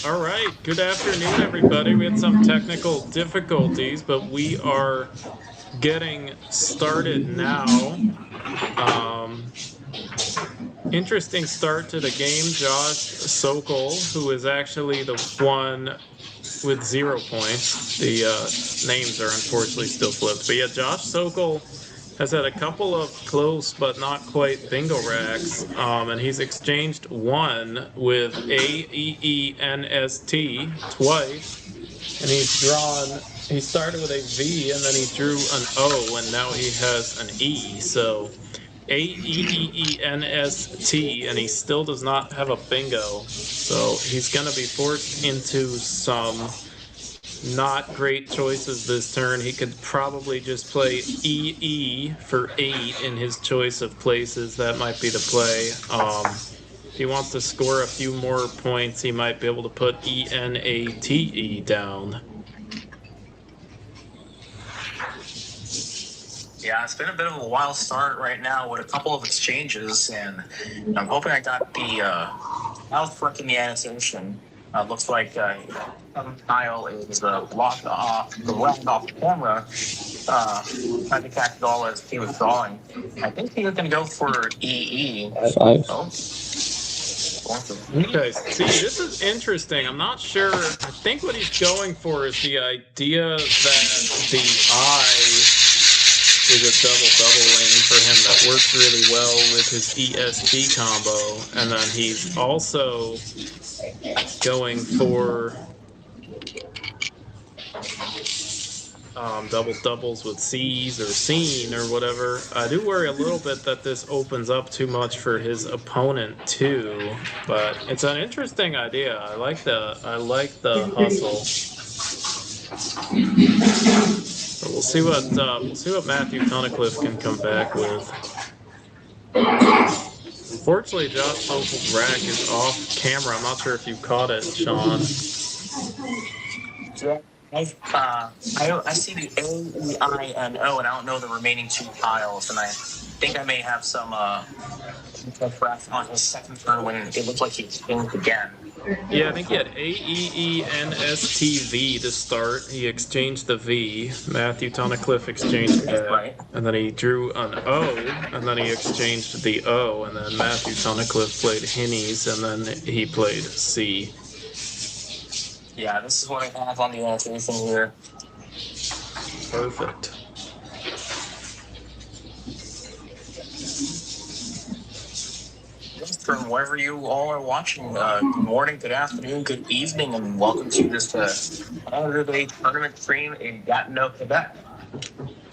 All right. Good afternoon, everybody. We had some technical difficulties, but we are getting started now. Um, Interesting start to the game. Josh Sokol, who is actually the one with 0 points. The names are unfortunately still flipped. But yeah, Josh Sokol has had a couple of close but not quite bingo racks, and he's exchanged one with AEENST twice, and he's drawn. He started with a V, and then he drew an O, and now he has an E. So AEEENST, and he still does not have a bingo. So he's going to be forced into some not great choices this turn. He could probably just play EE for 8 in his choice of places. That might be the play. If he wants to score a few more points, he might be able to put ENATE down. Yeah, it's been a bit of a wild start right now with a couple of exchanges, and I'm hoping I got the mouth work in the annotation. Looks like Kyle is locked off the camera, trying to catch it all as he was drawing. I think he was going to go for EE. Five. Oh, Okay, see, this is interesting. I'm not sure. I think what he's going for is the idea that the I is a double lane for him that works really well with his EST combo. And then he's also going for doubles with C's or scene or whatever. I do worry a little bit that this opens up too much for his opponent too, but it's an interesting idea. I like the hustle. But we'll see what Matthew Tunnicliffe can come back with. Unfortunately, Josh Sokol's rack is off camera. I'm not sure if you caught it, Sean. yeah. I see the AEINO, and I don't know the remaining two tiles, and I think I may have some press on his second turn when it looked like he changed again. Yeah, I think he had AEENSTV to start. He exchanged the V. Matthew Tunnicliffe exchanged that. Right. And then he drew an O, and then he exchanged the O, and then Matthew Tunnicliffe played Hinnies, and then he played C. Yeah, this is what I have on the annotation here. Perfect. From wherever you all are watching, good morning, good afternoon, good evening, and welcome to this Saturday tournament stream in Gatineau, Quebec.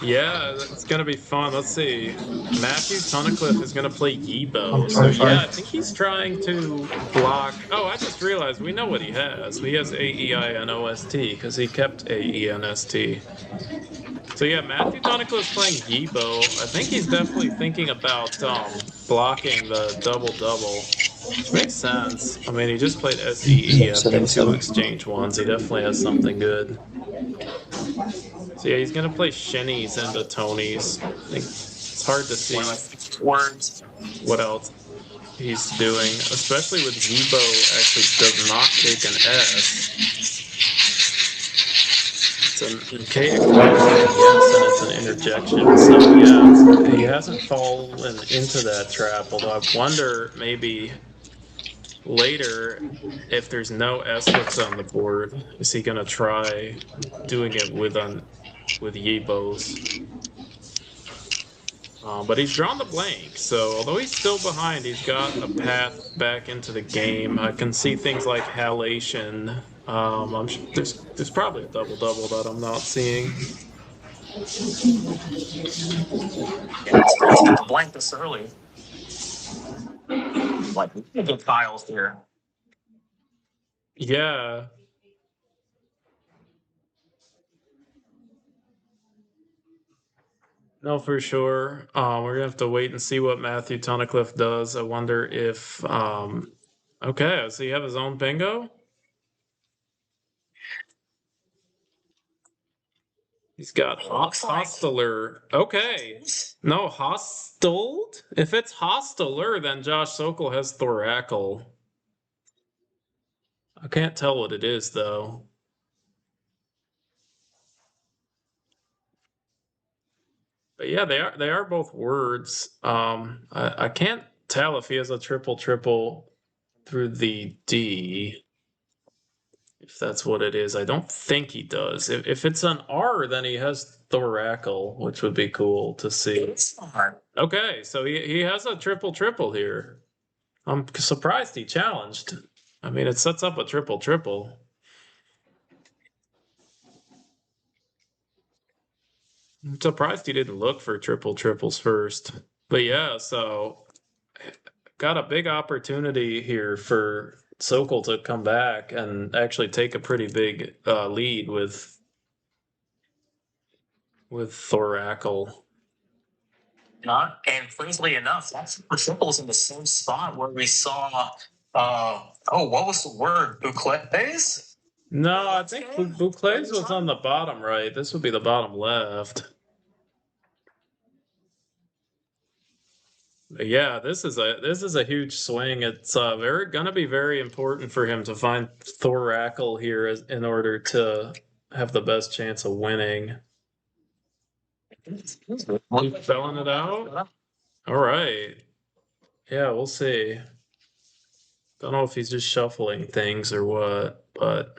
Yeah, it's gonna be fun. Let's see. Matthew Tunnicliffe is gonna play Yibo. So yeah, I think he's trying to block. Oh, I just realized we know what he has. He has AEINOST because he kept AENST. So yeah, Matthew Tunnicliffe's playing Yibo. I think he's definitely thinking about blocking the double, which makes sense. I mean, he just played SEE after 2 exchange ones. He definitely has something good. So yeah, he's gonna play Shennies into Tony's. I think it's hard to see what else he's doing, especially with Yibo actually does not take an S. It's an EK exchange, yes, and it's an interjection. So yeah, he hasn't fallen into that trap. Although I wonder maybe later if there's no S hooks on the board, is he gonna try doing it with Yibos? But he's drawn the blank, so although he's still behind, he's got a path back into the game. I can see things like halation. I'm sure there's probably a double that I'm not seeing. Yeah, it's nice to blank this early. Like, good tiles here. Yeah. No, for sure. We're gonna have to wait and see what Matthew Tunnicliffe does. I wonder if okay, does he have his own bingo? He's got Hosteler. Okay. No, Hosteled? If it's Hosteler, then Josh Sokol has Thoracle. I can't tell what it is though. But yeah, they are both words. I can't tell if he has a triple triple through the D. If that's what it is, I don't think he does. If it's an R, then he has thoracal, which would be cool to see. It's hard. Okay, so he has a triple triple here. I'm surprised he challenged. I mean, it sets up a triple triple. I'm surprised he didn't look for triple triples first. But yeah, so got a big opportunity here for Sokol to come back and actually take a pretty big lead with thoracal. Not, and crazily enough, that's for triples in the same spot where we saw. What was the word? Bouclés? No, I think Bouclés was on the bottom right. This would be the bottom left. Yeah, this is a huge swing. It's gonna be very important for him to find thoracal here in order to have the best chance of winning. Spelling it out. All right. Yeah, we'll see. Don't know if he's just shuffling things or what, but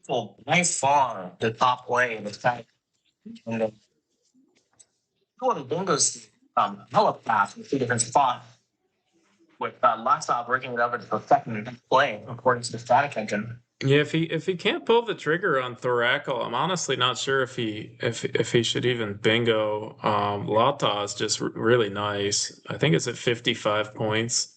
Well, by far the top play in the fact, and then one of the bingos hella path in 2 different spots with Lassa breaking it up into the second play according to the static engine. yeah, if he can't pull the trigger on thoracal, I'm honestly not sure if he should even bingo. Lata is just really nice. I think it's at 55 points.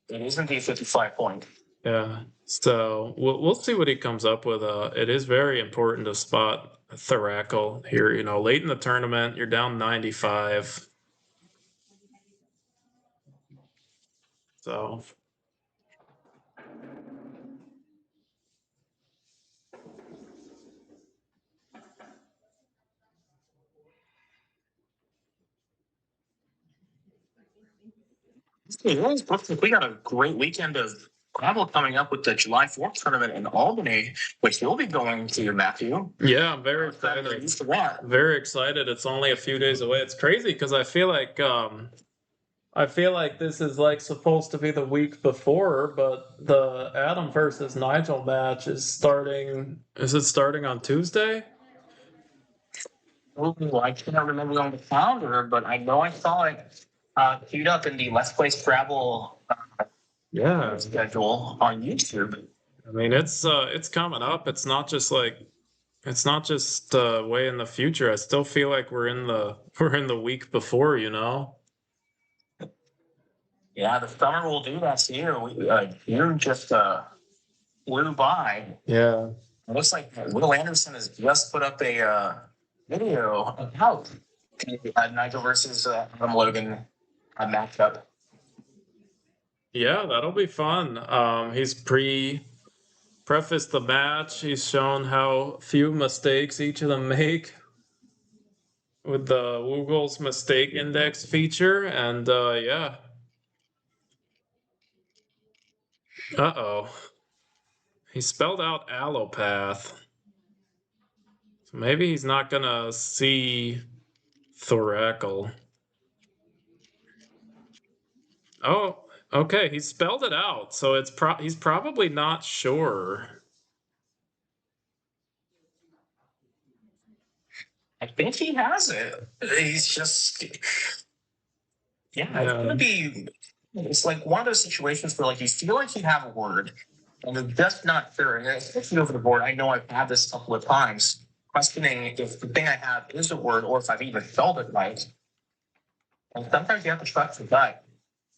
It is indeed 55 point. Yeah, so we'll see what he comes up with. It is very important to spot thoracal here. You know, late in the tournament, you're down 95. So We got a great weekend of gravel coming up with the July 4th tournament in Albany, which you'll be going to, Matthew. yeah, I'm very excited. Very excited. It's only a few days away. It's crazy because I feel like this is like supposed to be the week before, but the Adam versus Nigel match is starting. Is it starting on Tuesday? Ooh, I can't remember on the calendar, but I know I saw it queued up in the Let's Play Scrabble Yeah, schedule on YouTube. I mean it's coming up. It's not just way in the future. I still feel like we're in the week before, you know. Yeah, the summer will do that to you. June just flew by. Yeah. It looks like Will Anderson has just put up a video about Nigel versus Adam Logan matchup. Yeah, that'll be fun. He's prefaced the match. He's shown how few mistakes each of them make with the Google's mistake index feature, and yeah. Uh-oh. He spelled out allopath. So maybe he's not gonna see thoracal. Oh, okay, he spelled it out, so he's probably not sure. I think he has it. He's just, yeah, it's gonna be. It's like one of those situations where like you feel like you have a word, and you're just not sure. And especially over the board, I know I've had this a couple of times, questioning if the thing I have is a word or if I've even spelled it right. And sometimes you have to trust the gut.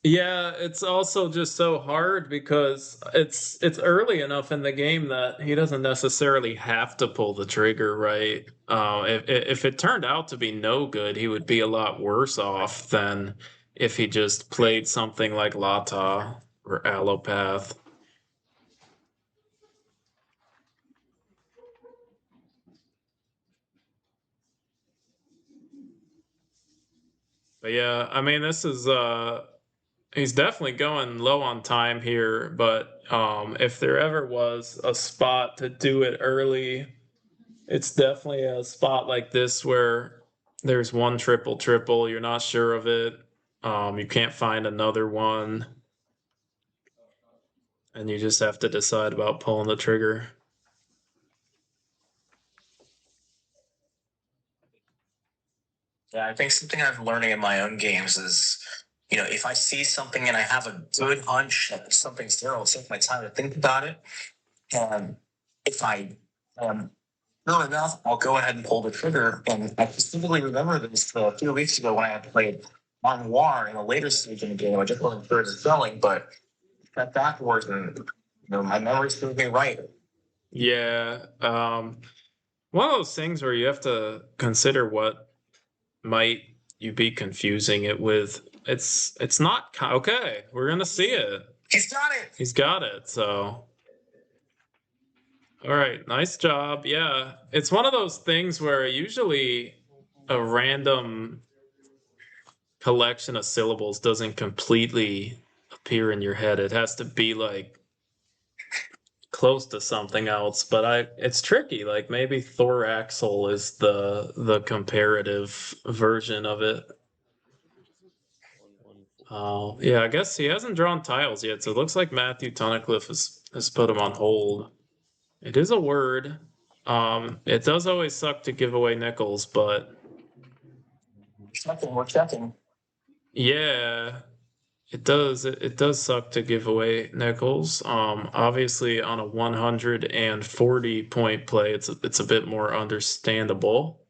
Yeah, it's also just so hard because it's early enough in the game that he doesn't necessarily have to pull the trigger, right? If it turned out to be no good, he would be a lot worse off than if he just played something like Lata or Allopath. But yeah, I mean, this is he's definitely going low on time here, but if there ever was a spot to do it early, it's definitely a spot like this where there's one triple triple, you're not sure of it. You can't find another one, and you just have to decide about pulling the trigger. Yeah, I think something I'm learning in my own games is, if I see something and I have a good hunch that something's there, I'll take my time to think about it. And if I am sure enough, I'll go ahead and pull the trigger. And I specifically remember this a few weeks ago when I had played on War in a later stage in the game. I just wasn't sure it was selling, but got backwards and my memory served me right. Yeah, one of those things where you have to consider what might you be confusing it with. It's not okay. We're gonna see it. He's got it. He's got it. So, all right, nice job. Yeah, it's one of those things where usually a random collection of syllables doesn't completely appear in your head. It has to be like close to something else. But it's tricky. Like maybe thoraxal is the comparative version of it. Oh, yeah, I guess he hasn't drawn tiles yet, so it looks like Matthew Tunnicliffe has put him on hold. It is a word. It does always suck to give away nickels, but We're checking. yeah, it does. It does suck to give away nickels. Obviously on a 140 point play, it's a bit more understandable.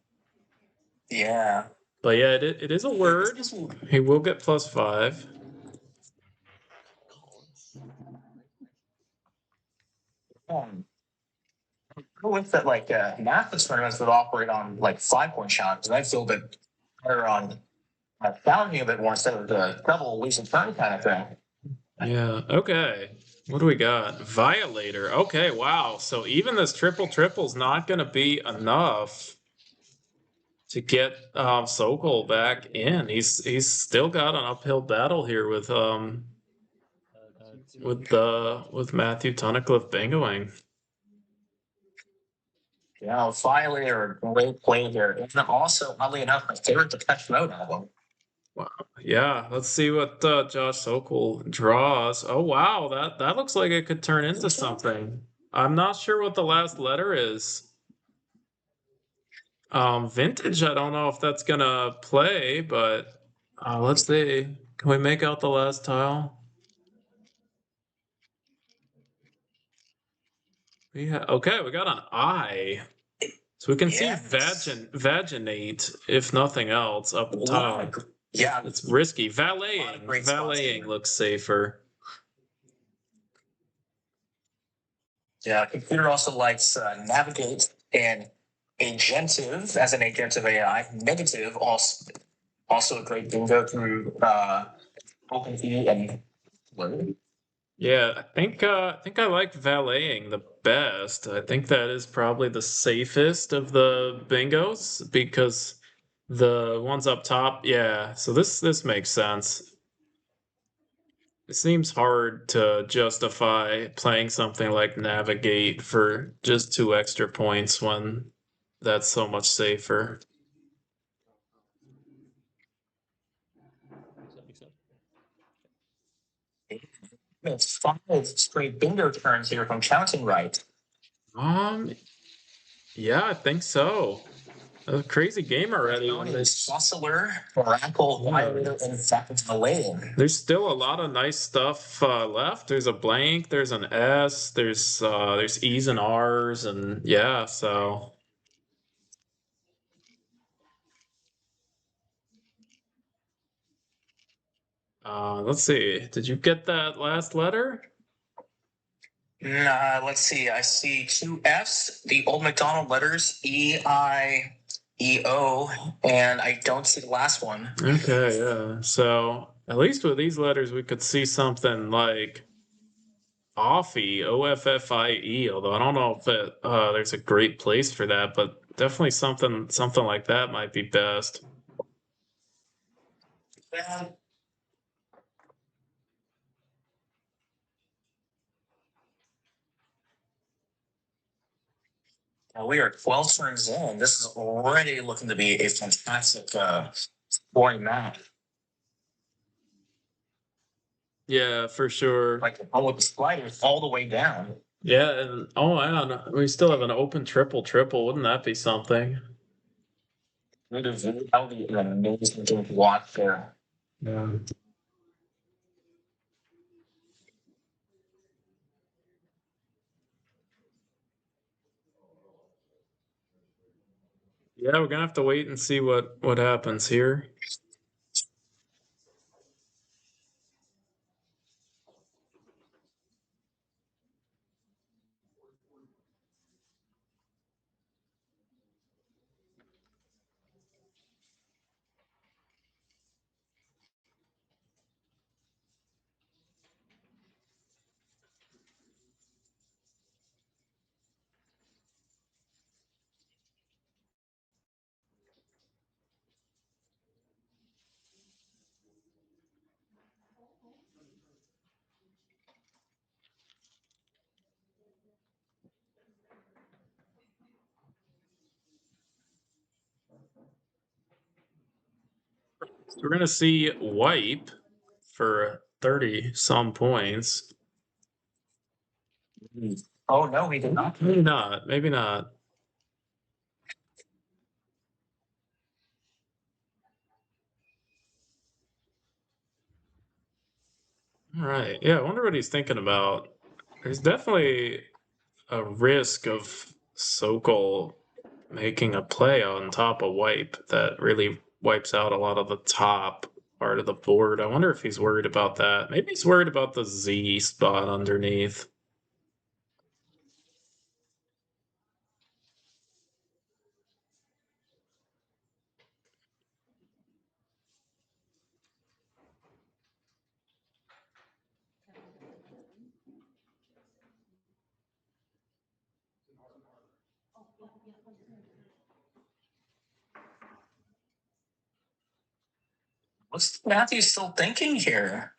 Yeah. But yeah, it is a word. He will get +5. Who wish that math tournaments would operate on like 5 point challenges? I feel that better on challenging a bit more instead of the double losing turn kind of thing. Yeah, okay. What do we got? Violator. Okay, wow. So even this triple triple's not gonna be enough to get Sokol back in. He's still got an uphill battle here with with Matthew Tunnicliffe bingoing. Yeah, Violator, great play here. And also, oddly enough, my favorite Depeche Mode album. Wow. Yeah, let's see what Josh Sokol draws. Oh wow, that looks like it could turn into something. I'm not sure what the last letter is. Vintage, I don't know if that's gonna play, but let's see. Can we make out the last tile? Yeah, okay, we got an I. So we can see vaginate, if nothing else, up top. Yeah, it's risky. Valeting looks safer. Yeah, computer also likes navigate and agentive as an agentive AI. Negative also a great bingo through OpenE and Word. Yeah, I think I like valeting the best. I think that is probably the safest of the bingos because the ones up top, yeah. So this makes sense. It seems hard to justify playing something like navigate for just 2 extra points when that's so much safer. It's 5 straight bingo turns here from counting right. Yeah, I think so. A crazy game already. Saucler, Oracle, Violator, and Valeting. There's still a lot of nice stuff left. There's a blank, there's an S, there's E's and R's, and yeah, so let's see. Did you get that last letter? Nah, let's see. I see 2 F's, the old McDonald letters, E-I-E-O, and I don't see the last one. Okay, yeah. So at least with these letters, we could see something like Offie, Offie, although I don't know if there's a great place for that, but definitely something like that might be best. We are 12 turns in. This is already looking to be a fantastic scoring map. Yeah, for sure. Like with the sliders all the way down. Yeah, and man, we still have an open triple. Wouldn't that be something? That would be an amazing game to watch there. Yeah. Yeah, we're gonna have to wait and see what happens here. So we're gonna see wipe for 30 some points. Oh no, he did not. Maybe not. Maybe not. All right. Yeah, I wonder what he's thinking about. There's definitely a risk of Sokol making a play on top of wipe that really wipes out a lot of the top part of the board. I wonder if he's worried about that. Maybe he's worried about the Z spot underneath. What's Matthew still thinking here?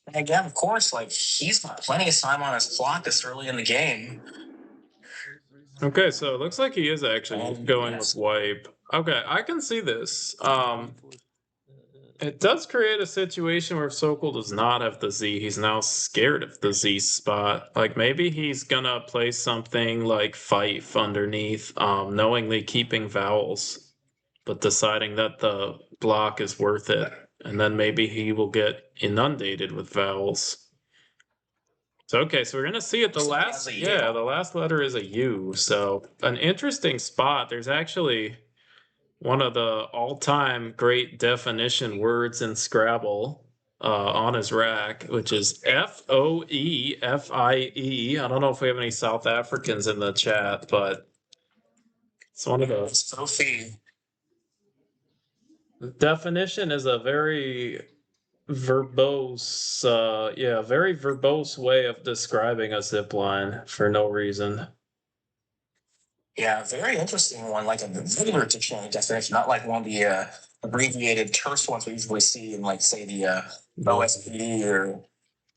And again, of course, like he's got plenty of time on his clock this early in the game. Okay, so it looks like he is actually going with wipe. Okay, I can see this. It does create a situation where if Sokol does not have the Z, he's now scared of the Z spot. Like maybe he's gonna play something like Fife underneath, knowingly keeping vowels, but deciding that the block is worth it. And then maybe he will get inundated with vowels. So okay, so we're gonna see it. The last letter is a U. So an interesting spot. There's actually one of the all-time great definition words in Scrabble on his rack, which is FOEFIE. I don't know if we have any South Africans in the chat, but it's one of those. Sophie. The definition is a very verbose, very verbose way of describing a zip line for no reason. Yeah, very interesting one, like a very dictionary definition, not like one of the abbreviated terse ones we usually see in, like, say, the OSP or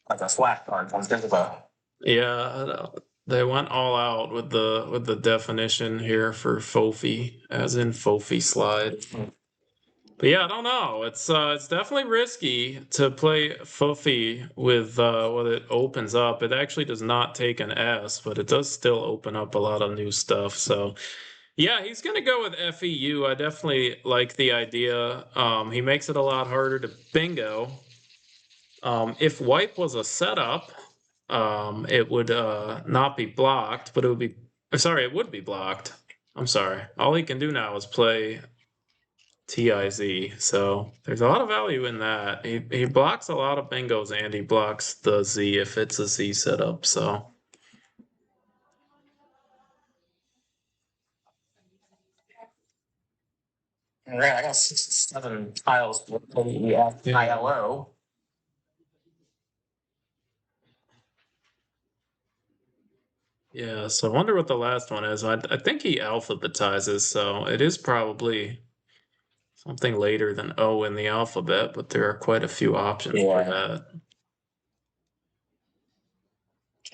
like a flashcard ones. There's a Yeah, they went all out with the definition here for Fofi, as in Fofi slide. But yeah, I don't know. It's definitely risky to play Fofi with when it opens up. It actually does not take an S, but it does still open up a lot of new stuff. So yeah, he's gonna go with FEU. I definitely like the idea. He makes it a lot harder to bingo. If wipe was a setup, it would not be blocked, but it would be. Sorry, it would be blocked. I'm sorry. All he can do now is play TIZ. So there's a lot of value in that. He blocks a lot of bingos and he blocks the Z if it's a Z setup. So right, I got 67 tiles with ILO. Yeah, so I wonder what the last one is. I think he alphabetizes, so it is probably something later than O in the alphabet, but there are quite a few options for Yeah.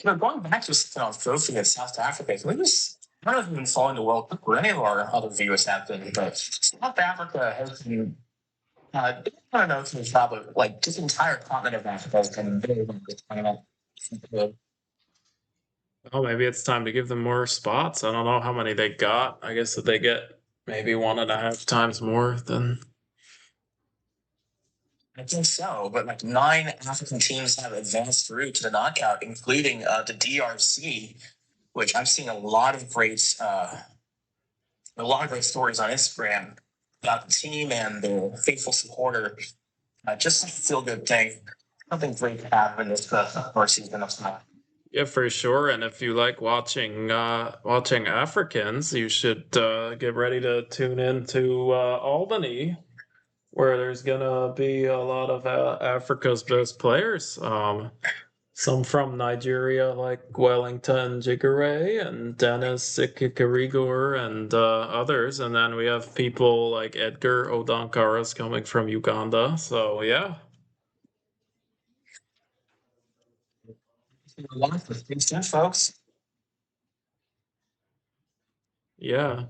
that. Going back to Sophie in South Africa, can we just, I don't know if you've been following the World Cup or any of our other viewers have been, but South Africa has been, I don't know if it's probably like this entire continent of Africa has been very good tournament. Oh, maybe it's time to give them more spots. I don't know how many they got. I guess that they get maybe 1.5 times more than. I think so, but like 9 African teams have advanced through to the knockout, including the DRC, which I've seen a lot of great stories on Instagram about the team and the faithful supporter. Just a feel good thing. Something great to have in this first season of Smash. Yeah, for sure. And if you like watching Africans, you should get ready to tune in to Albany, where there's gonna be a lot of Africa's best players. Some from Nigeria, like Wellington Jigare and Dennis Sikikarigor and others. And then we have people like Edgar Odankaras coming from Uganda. So yeah. Thanks, soon, folks. Yeah.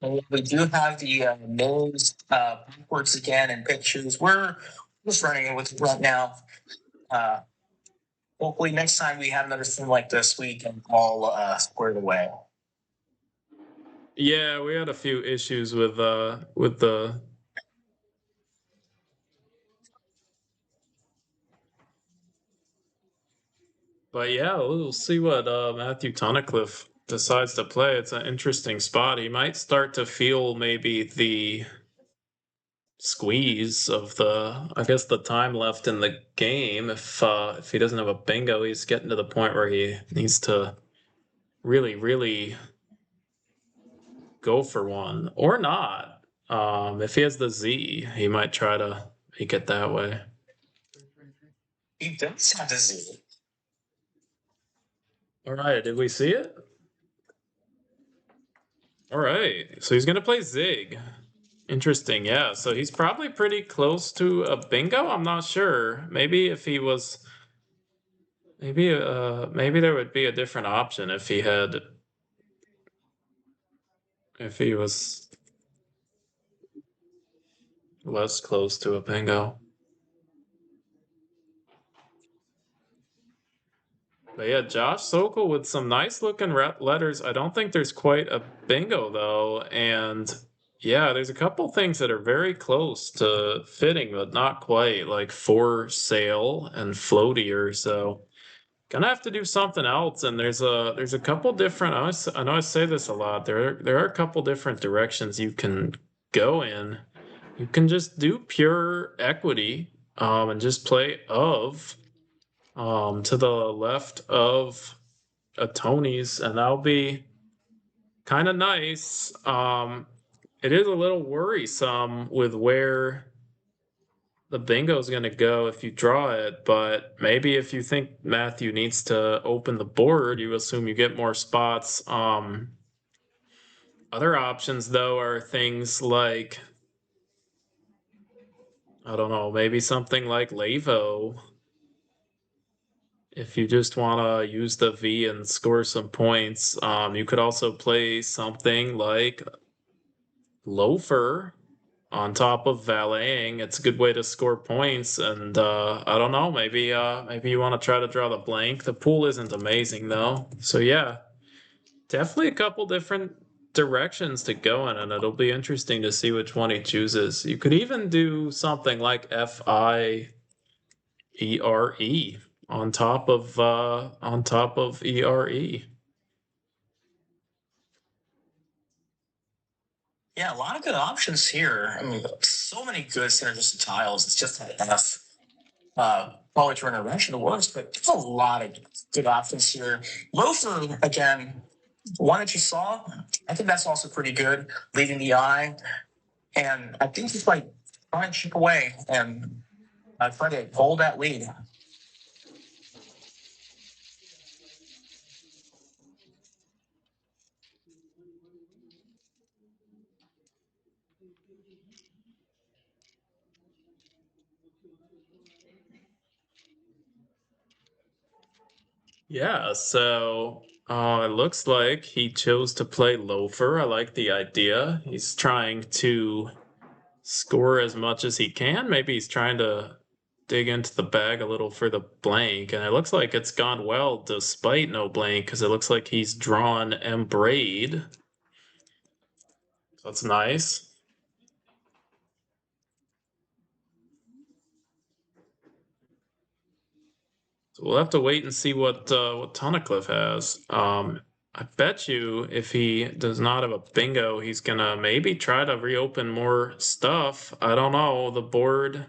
And we do have the names backwards again and pictures. We're just running it with right now. Hopefully, next time we have another thing like this, we can all square it away. Yeah, we had a few issues with the. But yeah, we'll see what Matthew Tunnicliffe decides to play. It's an interesting spot. He might start to feel maybe the squeeze of I guess the time left in the game. If he doesn't have a bingo, he's getting to the point where he needs to really, really go for one or not. If he has the Z, he might try to make it that way. He does have the Z. All right, did we see it? All right, so he's gonna play Zig. Interesting, yeah. So he's probably pretty close to a bingo. I'm not sure. Maybe if he was, maybe there would be a different option if he was less close to a bingo. But yeah, Josh Sokol with some nice looking letters. I don't think there's quite a bingo though, and yeah, there's a couple things that are very close to fitting, but not quite, like for sale and floatier. So gonna have to do something else. And there's a couple different. I know I say this a lot. There are a couple different directions you can go in. You can just do pure equity, and just play of to the left of a Tony's, and that'll be kind of nice. It is a little worrisome with where the bingo is going to go if you draw it, but maybe if you think Matthew needs to open the board, you assume you get more spots. Other options, though, are things like, I don't know, maybe something like Lavo. If you just want to use the V and score some points, you could also play something like Loafer on top of valeting. It's a good way to score points, and I don't know, maybe you want to try to draw the blank. The pool isn't amazing though, so yeah, definitely a couple different directions to go in, and it'll be interesting to see which one he chooses. You could even do something like FIERE on top of ERE. Yeah, a lot of good options here. I mean, so many good synergistic tiles. It's just not enough probably to intervention the worst, but there's a lot of good options here. Loafer, again, one that you saw, I think that's also pretty good, leading the eye. And I think he's like trying to chip away and try to hold that lead. Yeah, so it looks like he chose to play loafer. I like the idea. He's trying to score as much as he can. Maybe he's trying to dig into the bag a little for the blank, and it looks like it's gone well despite no blank because it looks like he's drawn Embraid. So that's nice. So we'll have to wait and see what Tunnicliffe has. I bet you if he does not have a bingo, he's gonna maybe try to reopen more stuff. I don't know. The board,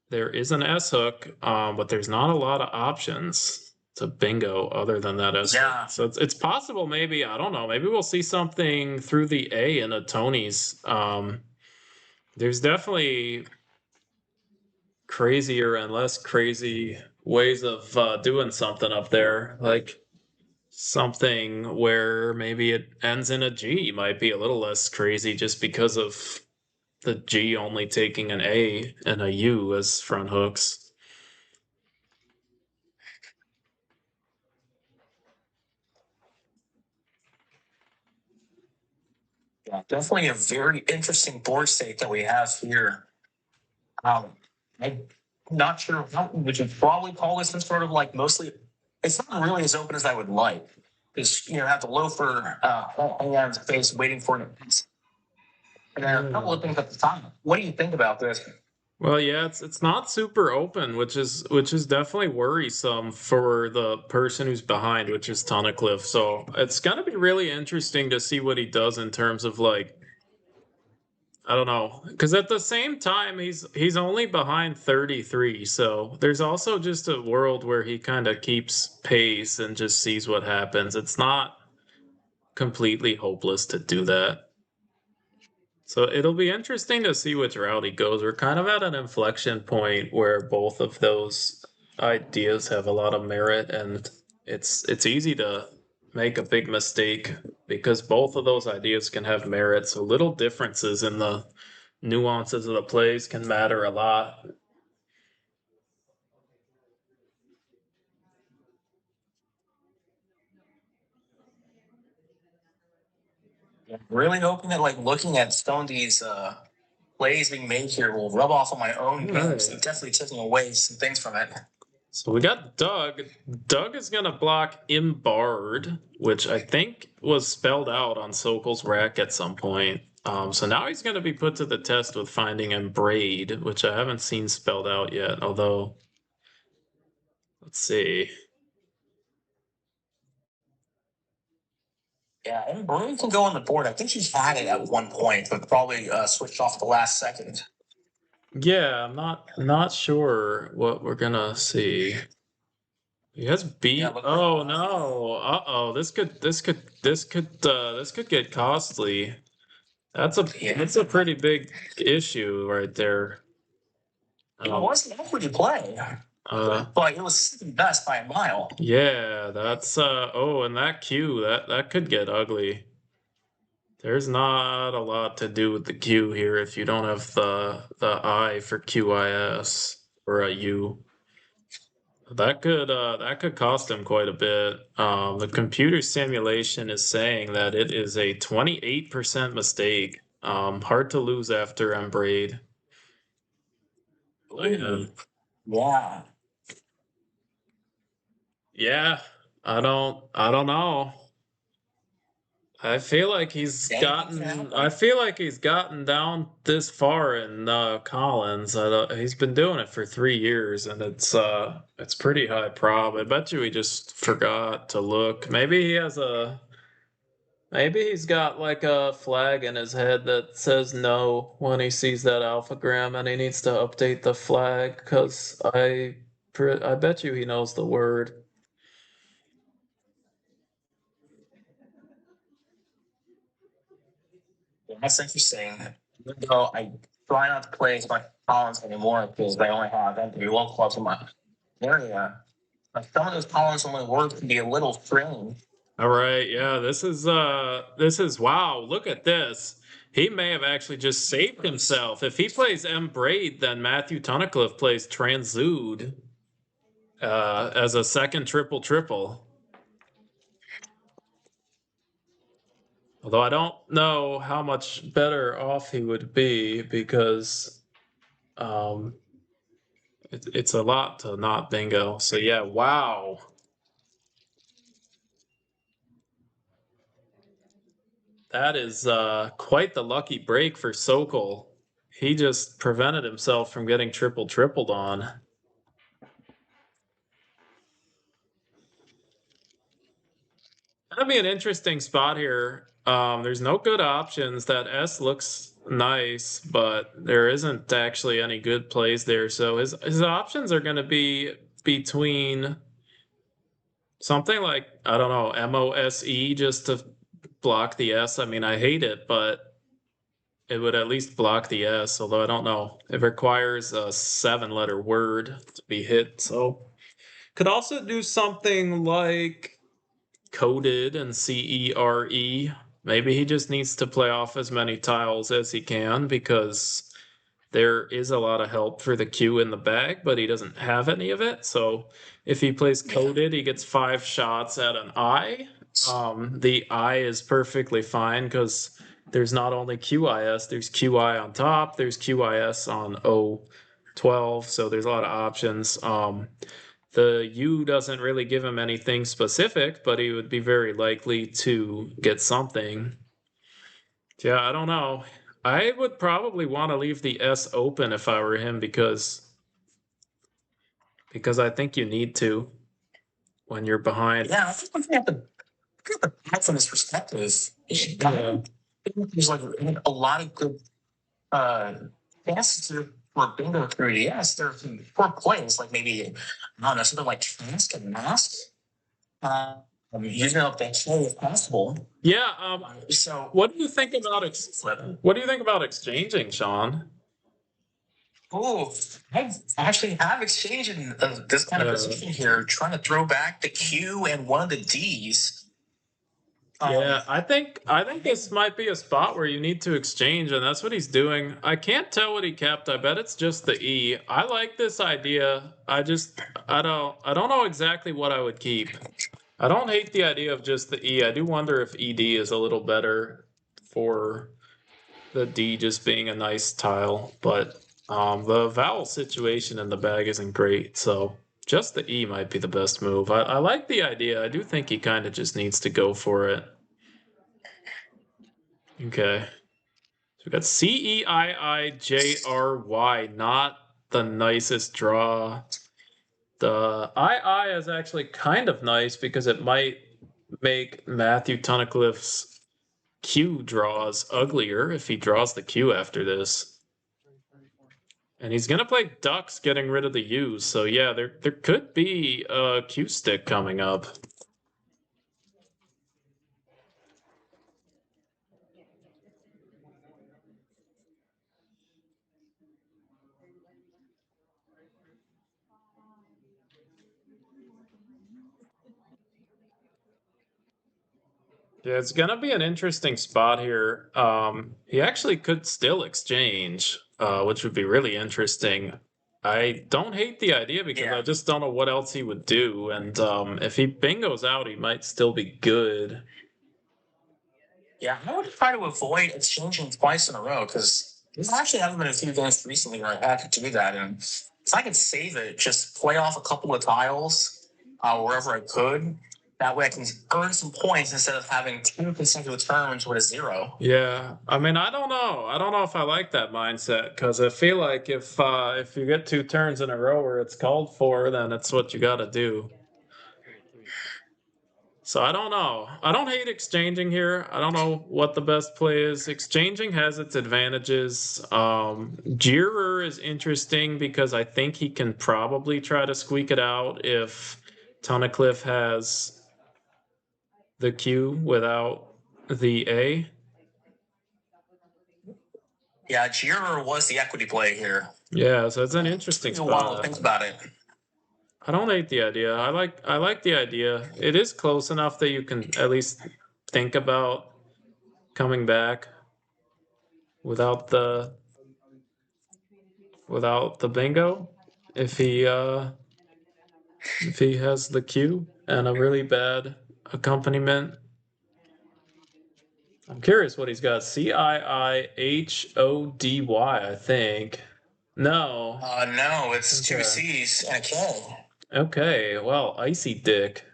there is an S hook, but there's not a lot of options to bingo other than that S hook. Yeah. So it's possible maybe, I don't know, maybe we'll see something through the A in a Tony's. There's definitely crazier and less crazy ways of doing something up there. Like something where maybe it ends in a G might be a little less crazy just because of the G only taking an A and a U as front hooks. Yeah, definitely a very interesting board state that we have here. I'm not sure. Would you probably call this some sort of like mostly? It's not really as open as I would like. Because have the loafer hanging out of his face, waiting for it. And then a couple of things at the time. What do you think about this? Well, yeah, it's not super open, which is definitely worrisome for the person who's behind, which is Tunnicliffe. So it's gonna be really interesting to see what he does in terms of like I don't know, because at the same time he's only behind 33, so there's also just a world where he kind of keeps pace and just sees what happens. It's not completely hopeless to do that. So it'll be interesting to see which route he goes. We're kind of at an inflection point where both of those ideas have a lot of merit, and it's easy to make a big mistake because both of those ideas can have merit. So little differences in the nuances of the plays can matter a lot. Really hoping that like looking at some of these plays being made here will rub off on my own games. Right. Definitely taking away some things from it. So we got Doug. Doug is gonna block Imbarred, which I think was spelled out on Sokol's rack at some point. So now he's gonna be put to the test with finding Embraid, which I haven't seen spelled out yet. Although, let's see. Yeah, and Bruin can go on the board. I think he's had it at one point, but probably switched off at the last second. Yeah, I'm not sure what we're gonna see. He has B. Yeah, look Oh like- no. Uh-oh. This could get costly. That's a pretty big issue right there. It was an equity play, but it was second best by a mile. Yeah, that's and that Q, that could get ugly. There's not a lot to do with the Q here if you don't have the I for QIS or a U. That could cost him quite a bit. The computer simulation is saying that it is a 28% mistake. Hard to lose after Embraid. Yeah. Yeah. Yeah, I don't know. I feel like he's gotten down this far in Collins. He's been doing it for 3 years, and it's pretty high prob. I bet you he just forgot to look. Maybe he's got like a flag in his head that says no when he sees that alphagram, and he needs to update the flag because I bet you he knows the word. That's interesting. Even though I try not to play as much Collins anymore because they only have NWL clubs in my area. But some of those Collins only words can be a little strange. All right, yeah, this is wow, look at this. He may have actually just saved himself. If he plays M Braid, then Matthew Tunnicliffe plays Transud. as a second triple triple. Although I don't know how much better off he would be because um, it's a lot to not bingo. So yeah, wow. That is quite the lucky break for Sokol. He just prevented himself from getting tripled on. That'd be an interesting spot here. There's no good options. That S looks nice, but there isn't actually any good plays there. So his options are going to be between something like, I don't know, MOSE just to block the S. I mean, I hate it, but it would at least block the S, although I don't know. It requires a 7-letter word to be hit. So could also do something like coded and CERE. Maybe he just needs to play off as many tiles as he can because there is a lot of help for the Q in the bag, but he doesn't have any of it. So if he plays coded, he gets 5 shots at an I. The I is perfectly fine because there's not only QIS, there's QI on top, there's QIS on O12, so there's a lot of options. The U doesn't really give him anything specific, but he would be very likely to get something. Yeah, I don't know. I would probably want to leave the S open if I were him because I think you need to when you're behind. Yeah, I think we have to look at that from this perspective. Yeah. There's like a lot of good chances for bingo through. Yes, there are some poor plays, like maybe, I don't know, something like Trask and Mask. Using up that show if possible. Yeah. So what do you think about what do you think about exchanging, Sean? Oh, I actually have exchanged in this kind of position here, trying to throw back the Q and one of the D's. Yeah, I think this might be a spot where you need to exchange, and that's what he's doing. I can't tell what he kept. I bet it's just the E. I like this idea. I don't know exactly what I would keep. I don't hate the idea of just the E. I do wonder if ED is a little better for the D just being a nice tile, but the vowel situation in the bag isn't great, so just the E might be the best move. I like the idea. I do think he kind of just needs to go for it. Okay. So we got CEIIJRY, not the nicest draw. The II is actually kind of nice because it might make Matthew Tunnicliffe's Q draws uglier if he draws the Q after this. And he's gonna play ducks getting rid of the U's, so yeah, there could be a Q stick coming up. Yeah, it's gonna be an interesting spot here. He actually could still exchange, which would be really interesting. I don't hate the idea because I just don't know what else he would do, and if he bingos out, he might still be good. Yeah, I would try to avoid exchanging twice in a row because there's actually haven't been a few games recently where I had to do that, and if I could save it, just play off a couple of tiles wherever I could. That way I can earn some points instead of having 2 consecutive turns with a 0. Yeah, I mean, I don't know. I don't know if I like that mindset because I feel like if you get 2 turns in a row where it's called for, then it's what you got to do. So I don't know. I don't hate exchanging here. I don't know what the best play is. Exchanging has its advantages. Jirer is interesting because I think he can probably try to squeak it out if Tunnicliffe has the Q without the A. Yeah, Jirer was the equity play here. Yeah, so it's an interesting spot. Think about it. I don't hate the idea. I like the idea. It is close enough that you can at least think about coming back without the bingo. If he if he has the Q and a really bad accompaniment. I'm curious what he's got. Ciihody, I think. No. No, it's two Okay. C's and a K. Okay, well, icy dick.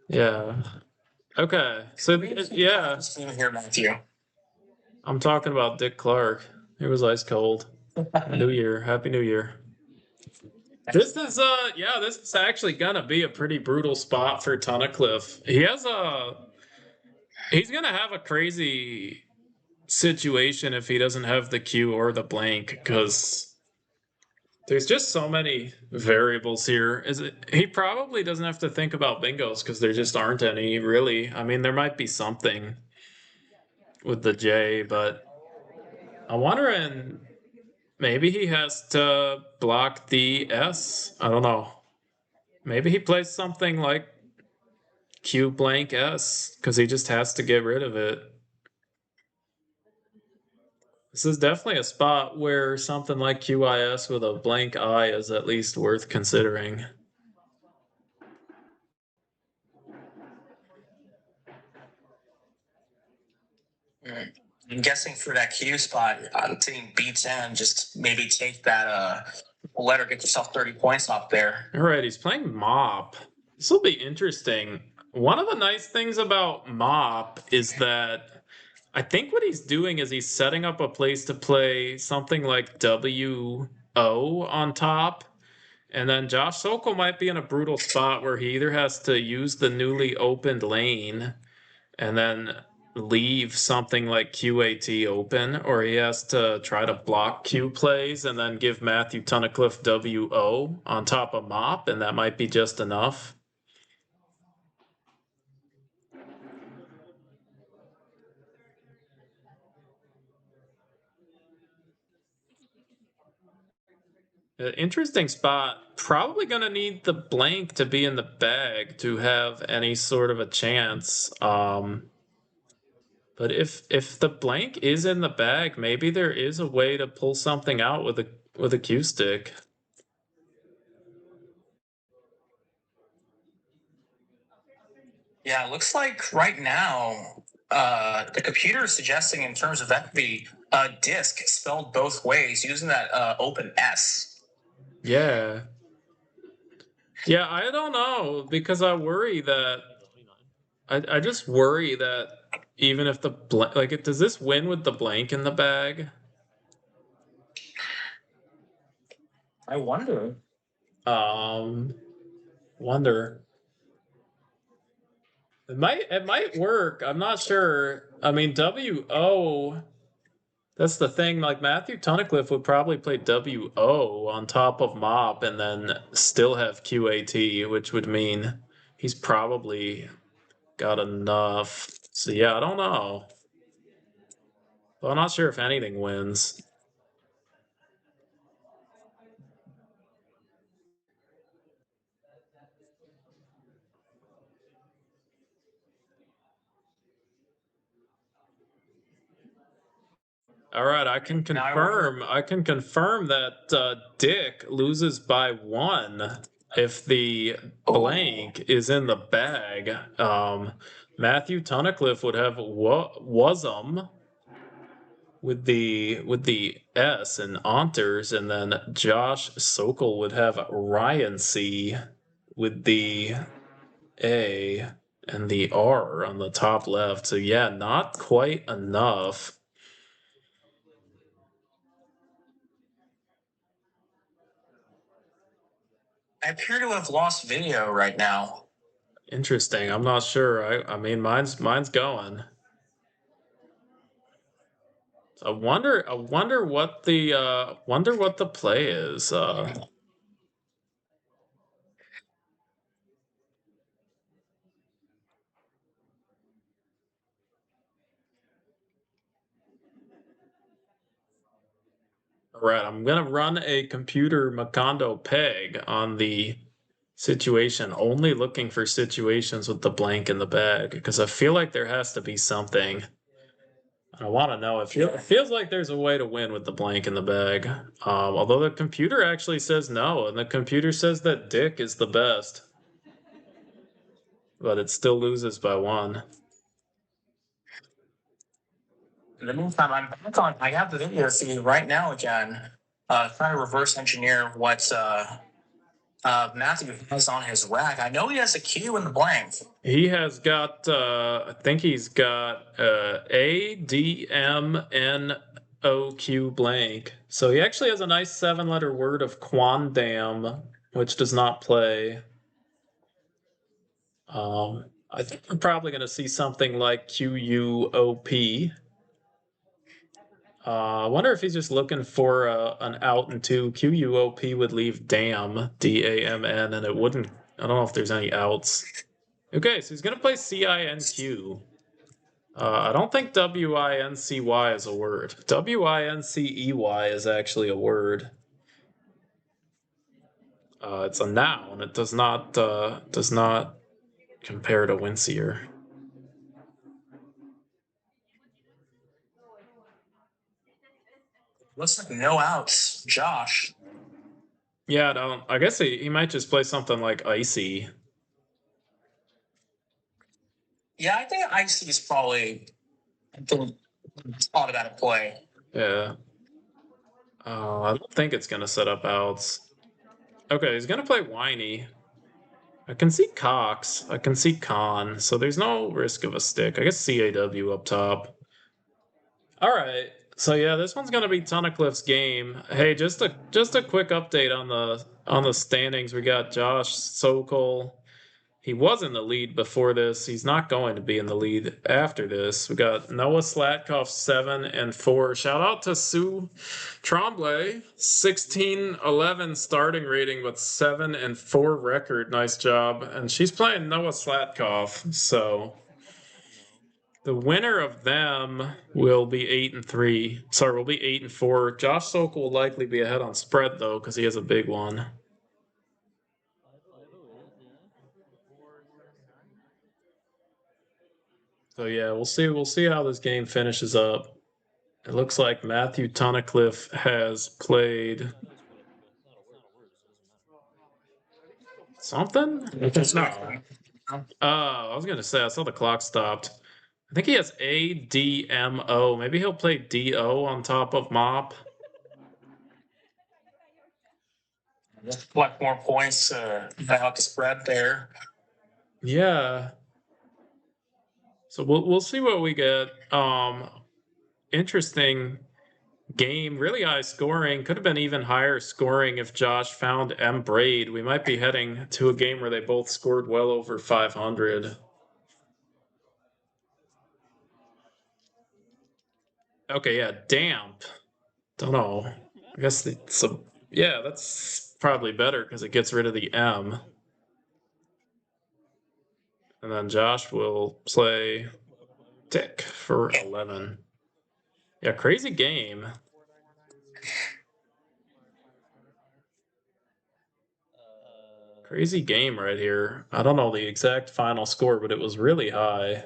Yeah. Okay, so yeah, Here, Matthew. I'm talking about Dick Clark. It was ice cold. New Year, Happy New Year. This is yeah, this is actually gonna be a pretty brutal spot for Tunnicliffe. He's gonna have a crazy situation if he doesn't have the Q or the blank, because there's just so many variables here. He probably doesn't have to think about bingos because there just aren't any really. I mean, there might be something with the J, but I'm wondering maybe he has to block the S. I don't know. Maybe he plays something like Q blank S because he just has to get rid of it. This is definitely a spot where something like QIS with a blank I is at least worth considering. I'm guessing for that Q spot, I'm thinking B10, just maybe take that letter, get yourself 30 points off there. All right, he's playing Mop. This will be interesting. One of the nice things about Mop is that I think what he's doing is he's setting up a place to play something like WO on top. And then Josh Sokol might be in a brutal spot where he either has to use the newly opened lane and then leave something like QAT open, or he has to try to block Q plays and then give Matthew Tunnicliffe WO on top of Mop, and that might be just enough. Interesting spot. Probably going to need the blank to be in the bag to have any sort of a chance. But if the blank is in the bag, maybe there is a way to pull something out with a Q stick. Yeah, it looks like right now the computer is suggesting in terms of equity, disk spelled both ways using that open S. Yeah. Yeah, I don't know because I worry that I just worry that even if the blank, like, does this win with the blank in the bag? I wonder. Um, wonder. It might work. I'm not sure. I mean, WO. That's the thing. Like Matthew Tunnicliffe would probably play WO on top of Mop and then still have QAT, which would mean he's probably got enough. So yeah, I don't know. But I'm not sure if anything wins. All right, I can confirm. I can confirm that Dick loses by 1 if the blank is in the bag. Matthew Tunnicliffe would have Wasm with the S and Onters, and then Josh Sokol would have Ryan C with the A and the R on the top left. So yeah, not quite enough. I appear to have lost video right now. Interesting. I'm not sure. I mean mine's going. I wonder what the play is. All right, I'm gonna run a computer Macondo peg on the situation, only looking for situations with the blank in the bag, because I feel like there has to be something. I want to know. It feels like there's a way to win with the blank in the bag. Although the computer actually says no, and the computer says that Dick is the best. But it still loses by 1. In the meantime, I'm back on. I have the video feed right now again. Trying to reverse engineer what Matthew has on his rack. I know he has a Q in the blank. He has got, I think he's got A, D, M, N, O, Q blank. So he actually has a nice 7-letter word of quandam, which does not play. I think we're probably going to see something like QUOP. I wonder if he's just looking for an out and 2. QUOP would leave damn, DAMN, and it wouldn't. I don't know if there's any outs. Okay, so he's going to play CINQ. I don't think WINCY is a word. WINCEY is actually a word. It's a noun. It does not compare to wincier. Looks like no outs, Josh. Yeah, I don't. I guess he might just play something like icy. Yeah, I think Icy is probably the automatic play. Yeah. I don't think it's gonna set up outs. Okay, he's gonna play whiny. I can see Cox. I can see Con. So there's no risk of a stick. I guess CAW up top. All right. So yeah, this one's gonna be Tunnicliff's game. Hey, just a quick update on the standings. We got Josh Sokol. He was in the lead before this. He's not going to be in the lead after this. We got Noah Slatkoff 7 and 4. Shout out to Sue Tremblay, 16-11 starting rating with 7 and 4 record. Nice job. And she's playing Noah Slatkoff. So the winner of them will be 8 and 3. Sorry, will be 8 and 4. Josh Sokol will likely be ahead on spread though, because he has a big one. So yeah, we'll see. We'll see how this game finishes up. It looks like Matthew Tunnicliffe has played something. No. I was gonna say I saw the clock stopped. I think he has ADMO. Maybe he'll play DO on top of Mop. Collect more points out the spread there. Yeah. So we'll see what we get. Interesting game, really high scoring. Could have been even higher scoring if Josh found M. Braid. We might be heading to a game where they both scored well over 500. Okay, yeah, damp. Don't know. I guess it's a, yeah, that's probably better because it gets rid of the M. And then Josh will play Tick for 11. Yeah, crazy game. Crazy game right here. I don't know the exact final score, but it was really high.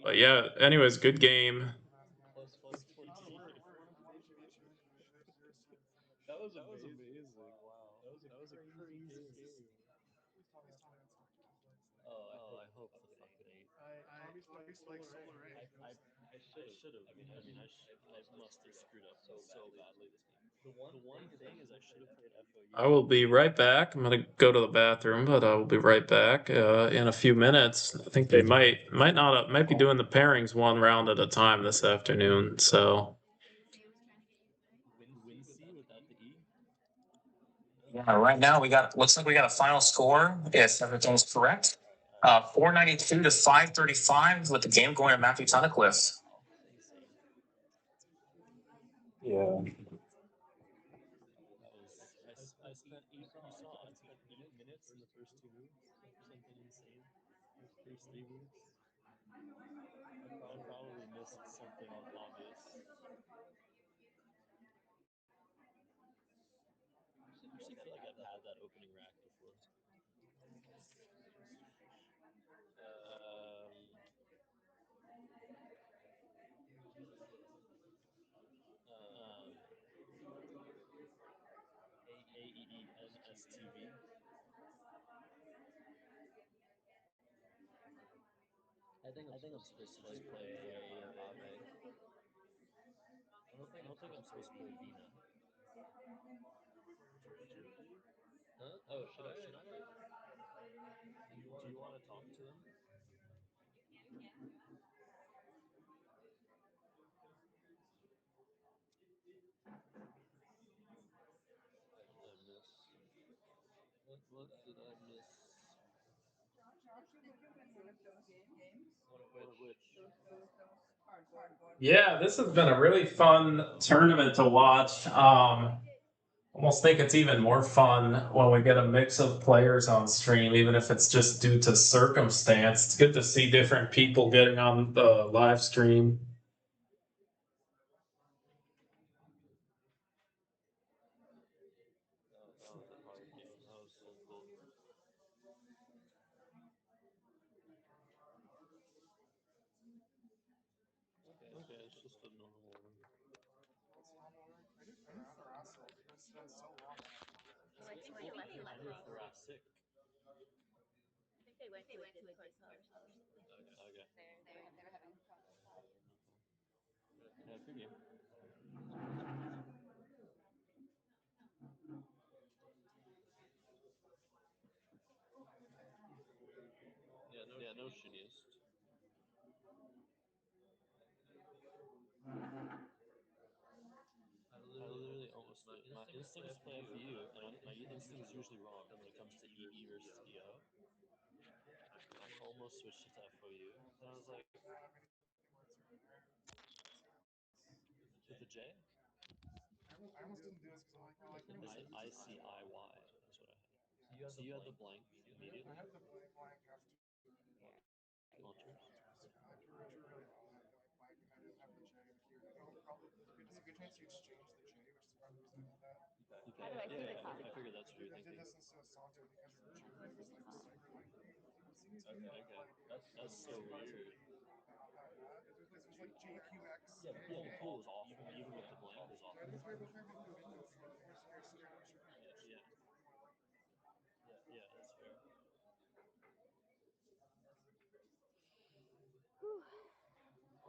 But yeah, anyways, good game. That was amazing. Wow. That was a crazy game. Oh, I hope the fucking 8. Tommy's playing solo rank. I should have. I must have screwed up so badly this game. The one thing is I should have played FOU. I will be right back. I'm gonna go to the bathroom, but I will be right back in a few minutes. I think they might be doing the pairings one round at a time this afternoon. So Wincy without the E. Yeah, right now looks like we got a final score if everything's correct. 492 to 535 with the game going to Matthew Tunnicliffe. yeah. I spent 8. You saw I spent 8 minutes in the first 2 weeks. Something insane. First 3 weeks. I probably missed something obvious. I actually feel like I've had that opening rack before. Chinese TV. I think I'm supposed to just play Ave. I don't think I'm supposed to play Vina. Huh? Oh, should I? Do you want to talk to him? What did I miss? What did I miss? One of which? Yeah, this has been a really fun tournament to watch. Almost think it's even more fun when we get a mix of players on stream, even if it's just due to circumstance. It's good to see different people getting on the live stream. That was a hard game. That was simple. Okay, it's just a normal one. I knew thoracic. I think they went to a Discord call or something. Okay. They're having problems. Yeah, good game. Yeah, no shittiest. I literally almost did. My instinct was play FU, and my instinct is usually wrong when it comes to EE versus EO. I almost switched it to FOU. Then I was like, with the J? I almost didn't do this because I'm like, Is it ICIY? Is what I had. So you had the blank immediately? I had the blank after Launchers? I drew really well. I had the blank and I didn't have the J here. It'll probably there's a good chance you exchange the J, which is probably the reason I did that. How do I see the I copy? figured that's what you're I did thinking. this instead of Santo because your J was like super like Okay. That's so weird. there's like JQX. Yeah, the pool is awful. Even with the blank is awful. It's very good windows. Yeah, that's fair.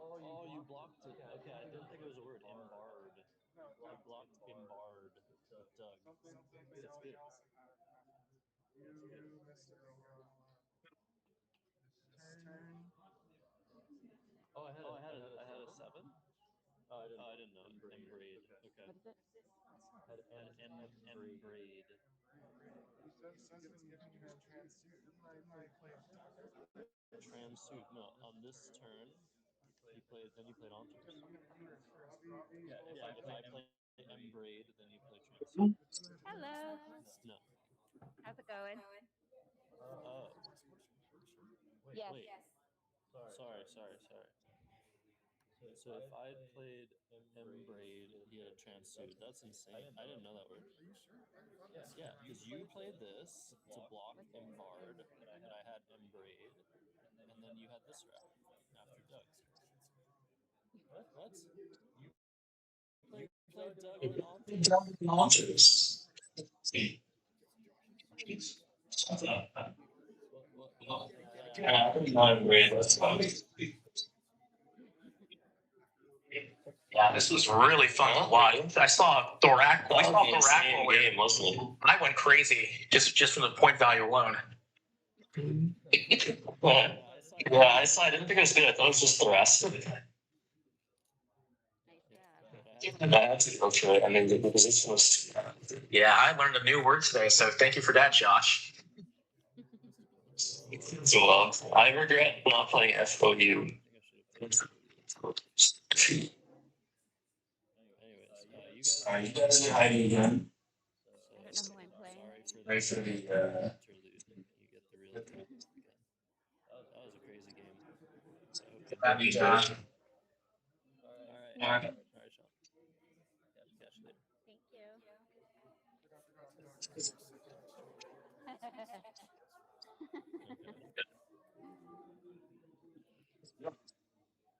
Oh, you blocked it. Okay, I didn't think it was a word. Embarred. You blocked embarred with Doug. It's good. You missed it. Turn. Oh, I had a 7? Oh, I didn't know. Embraid. Okay. What is it? Had embraid. Says it's giving you a transsuit. Didn't I play Transsuit. No, on this turn, you played Entours. Yeah, if I play embraid, then you play transsuit. Hello. No. How's it going? Oh. Yes. Wait. Sorry. So if I had played embraid, he had a transsuit. That's insane. I didn't know that word. Are you sure? Yeah, because you played this to block embarred, and I had embraid, and then you had this route after Doug. What? You played Doug on Launchers. What? I don't know where that's from. Yeah, this was really fun to watch. I saw Thorac. Game, wasn't it? I went crazy just from the point value alone. Yeah, I saw. I didn't think it was good. I thought it was just the rest of it. Nice job. That's okay. I mean, the position was. Yeah, I learned a new word today, so thank you for that, Josh. So I regret not playing FOU. Anyways, You guys are hiding again. I don't know who I'm playing. Sorry for the interlude. You get the real truth again. That was a crazy game. I hope you Happy Josh. All right, Sean. Catch you later. Thank you.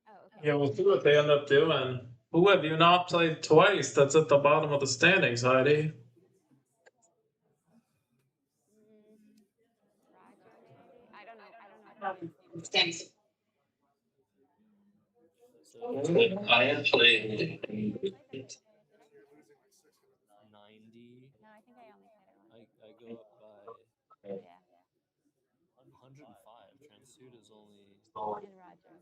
Oh, okay. Yeah, we'll see what they end up doing. Who have you not played twice? That's at the bottom of the standings, Heidi. So I actually. I played the first day. Did I? 90. No, I think I only played it once. I go up by Yeah. 105. Transsuit is only. And Roger.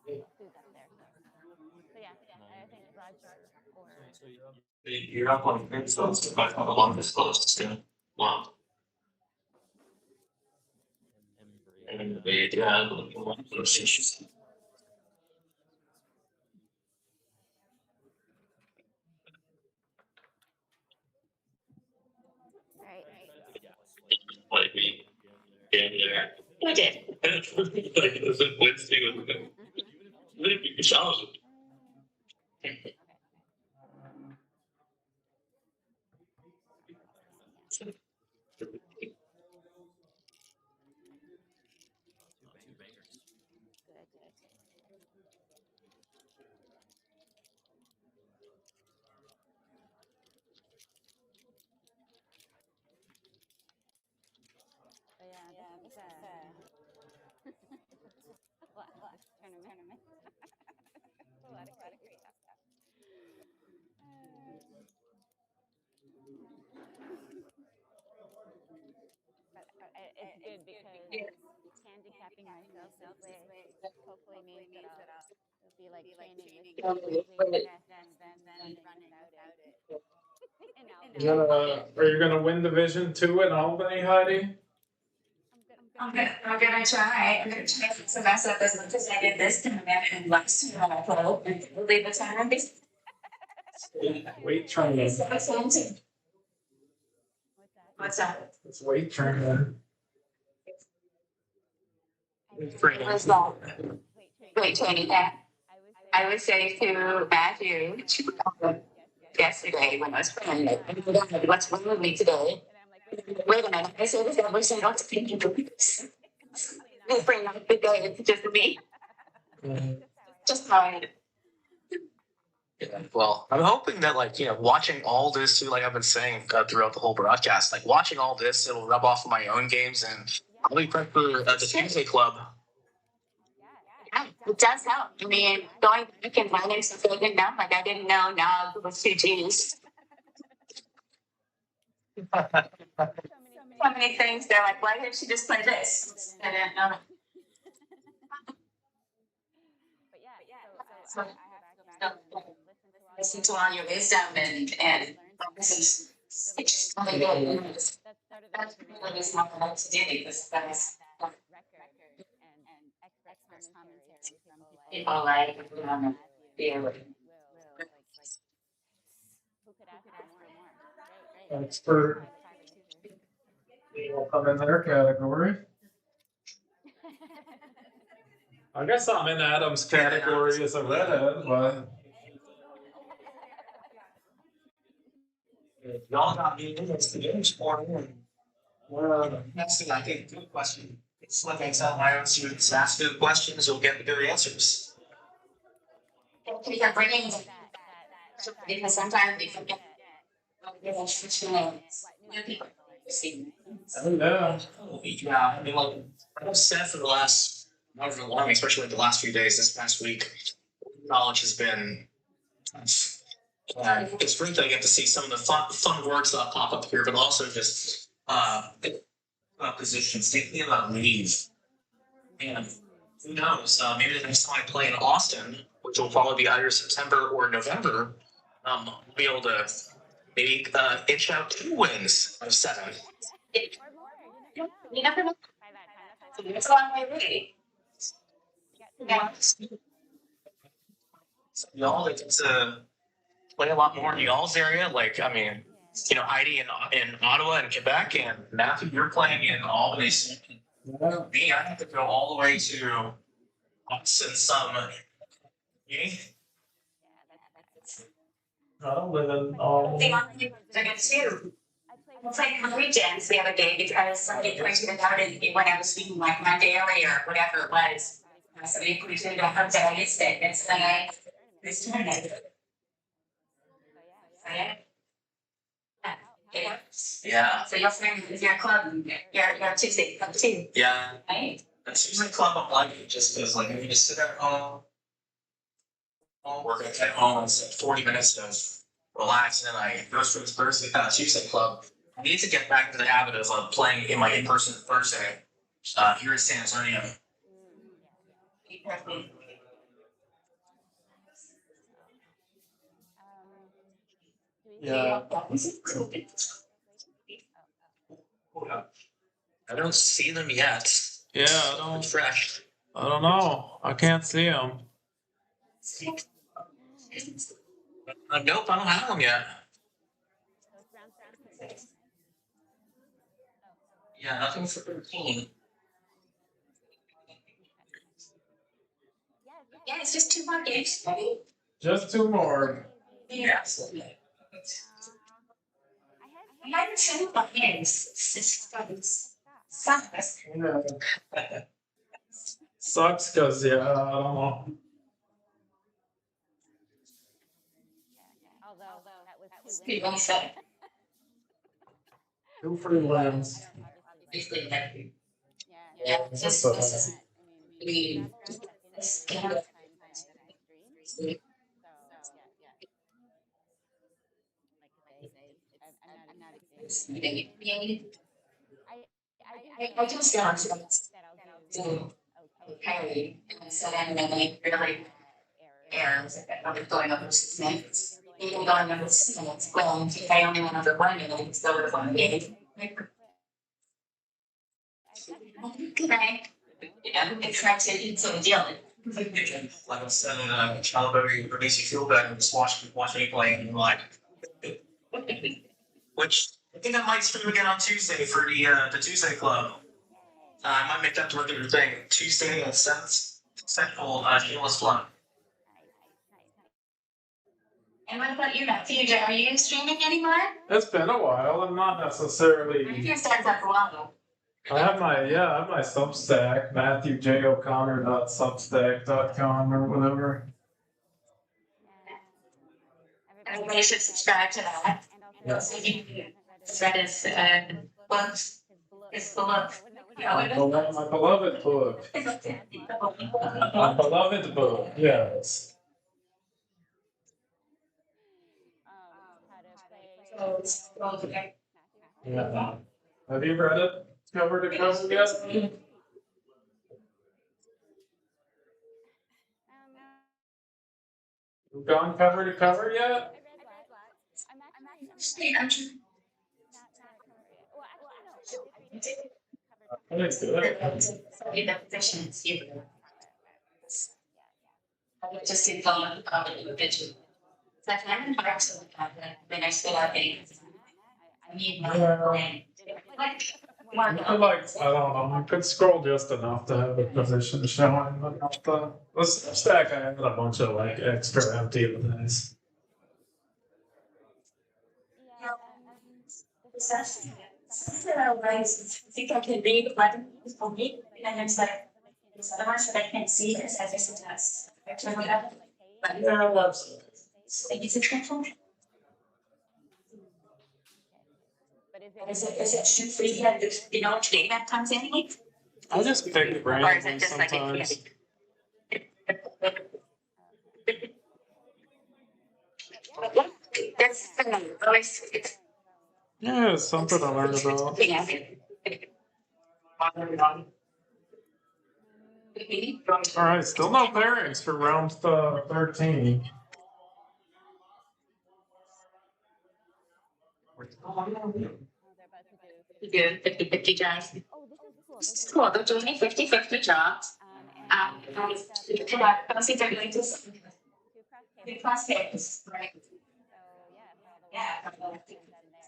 Who's up there? So yeah, I think Roger or So You're up on insults if I come along this close to wow. And Embrace. yeah, one of those issues. right. Tried to gas Like me, getting there. yeah, there. Okay. Like this is Wednesday with me. Really big challenge. Not two bangers. Good. So yeah, this is last tournament. A lot of crazy stuff. But it's good because handicapping myself this way hopefully means that it'll be like training this weekly rather than running without it. In Albany. Are you gonna win Division 2 in Albany, Heidi? I'm gonna try. I'm gonna try to mess up as much as I did this tournament and last tournament. I'll leave the tournament. Weight training. What's that? It's weight training. It was weight training that I would say to Matthew yesterday when I was playing it. What's wrong with me today? Wait a minute. I say this every single time. This bring up the day. It's just me. Just how I am. Yeah, well, I'm hoping that, like, watching all this too, like I've been saying throughout the whole broadcast, like watching all this, it'll rub off of my own games, and I'll be prepped for the Tuesday Club. Yeah, it does help. I mean, going back and learning something I didn't know, like I didn't know now it was 2Gs. So many things. They're like, why didn't she just play this? I didn't know. But yeah, So, I have to go back and listen to all your wisdom and it's just really good. That's really smart to do because that's record and expert commentary from people like be able to. who could ask for more. Expert. Will come in their category. I guess I'm in Adam's category as a redhead, but Y'all got me in this game sport. That's the, I think, good question. It's like I tell my own students, ask good questions, you'll get the good answers. We can bring in because sometimes we forget new people. oh yeah. Yeah, I mean, like I've said for the last however long, especially like the last few days, this past week, knowledge has been tough. It's great that I get to see some of the fun words that pop up here, but also just positions. Thinking about leave, and who knows? Maybe the next time I play in Austin, which will probably be either September or November, I'll be able to maybe inch out 2 wins of 7. You never know. It's a long way, really. Yeah. So y'all that get to play a lot more in y'all's area, like I mean, Heidi in Ottawa and Quebec, and Matthew, you're playing in Albany. Yeah. Me, I have to go all the way to Austin. I don't live in all. They're good too. I played Norwegians the other day because somebody pointed it out when I was speaking like my daily or whatever it was. Somebody pointed it out that I missed it. It's this tournament. So yeah. Yeah. Yeah. So your friend is your club, your Tuesday club too, Yeah. right? That's usually club I'm like just because like if you just sit at home, work at home, it's like 40 minutes of relax, and then I go to this Tuesday club. I need to get back into the habit of playing in my in-person Thursday here in San Antonio. Exactly. Yeah. I don't see them yet. Yeah, It's fresh. I don't know. I can't see him. Nope, I don't have them yet. So it's round 13, right? Yeah, nothing for 13. Yeah, it's just 2 more games, right? Just 2 more. Yes. I haven't seen my games. It's sucks. Yeah. Sucks because, yeah, I don't know. Although that was 2 Pretty wins. well said. 2 free wins. Basically, like, Yeah. yeah, That's just okay. I mean, that's round 13 It's the kind of- last time that I streamed. So yeah. Like I say, I'm not excited. I just got to That I'll do okay. okay, and so then they really errors that were going over 6 minutes. Even going over 6 minutes, well, if I only went over 1 minute, it's still would have won the game. Right? Yeah, it's not so deal. Like I said, Caliberry makes you feel better just watching me play, and like, which I think I might stream again on Tuesday for the Tuesday club. I might make that the regular thing. Tuesday at Central Shameless Club. And what about you, Matthew? Are you streaming anymore? It's been a while. I'm not I necessarily. think you started that a while ago. I have my Substack, MatthewJO'Connor.substack.com or whatever. Everybody should subscribe to that. Yeah. So you can read his books. His book. My beloved book. My beloved book, yes. How to play. Yeah. Have you read it cover to cover yet? You've gone cover to cover yet? I read lots. I'm actually not covered yet. Well, actually, no. I think it's good. Just to go on the picture. It's like I'm hard to look at when I still have things. I need my brain. I don't know, I could scroll just enough to have a position showing, but not the stack I had a bunch of like extra empty ones. Yeah. I think I can read button for me, and it's like this other ones that I can't see this as it does. But Yeah, that's. is it control? But Is it shoot free and you know which game that comes in? I just pick Or is random it just like sometimes. That's always it's Yeah, it's something to learn about. yeah. Alright, still no pairings for round 13. Do 50-50 jobs. oh, this is cool. This is cool. They're doing 50-50 jobs. Obviously they're going to Two class tables, right? So Yeah.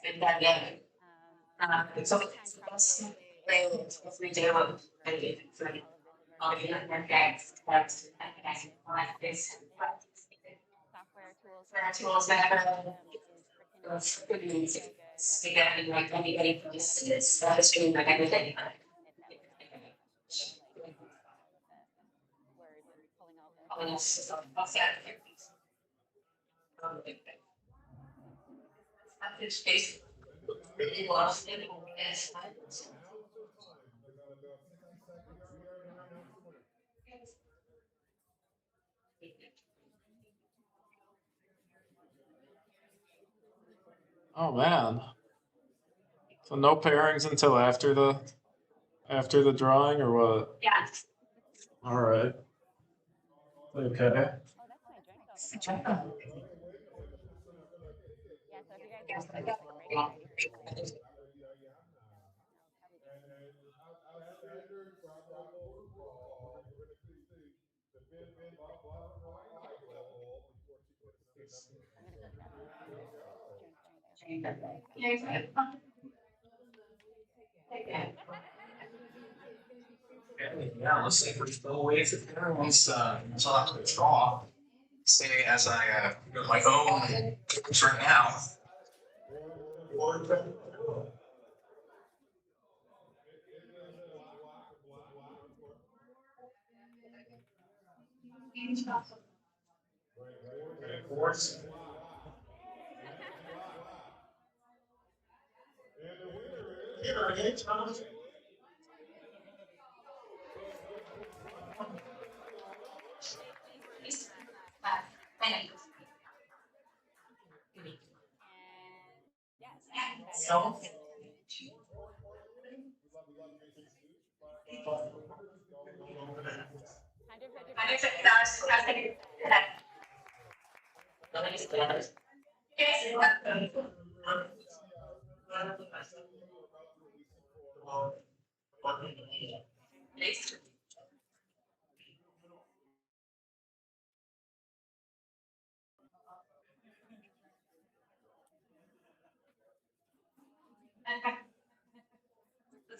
then That there. so if we do all the other guys, that's like this. Software tools. Tools that Is are easy. Again, like anybody can use this stream like everything. Oh man. So no pairings until after the drawing or what? Yeah. All right. Okay. Oh, that's my drink opener. Yeah, so if you guys want to take a break, I'm ready for you guys. I'll be back. I'm gonna go grab my drink right there. Yeah, let's see if we're still waiting for pairings. So I'll have to draw. Say as I do my own right now. And yes, fabulous. 150,000.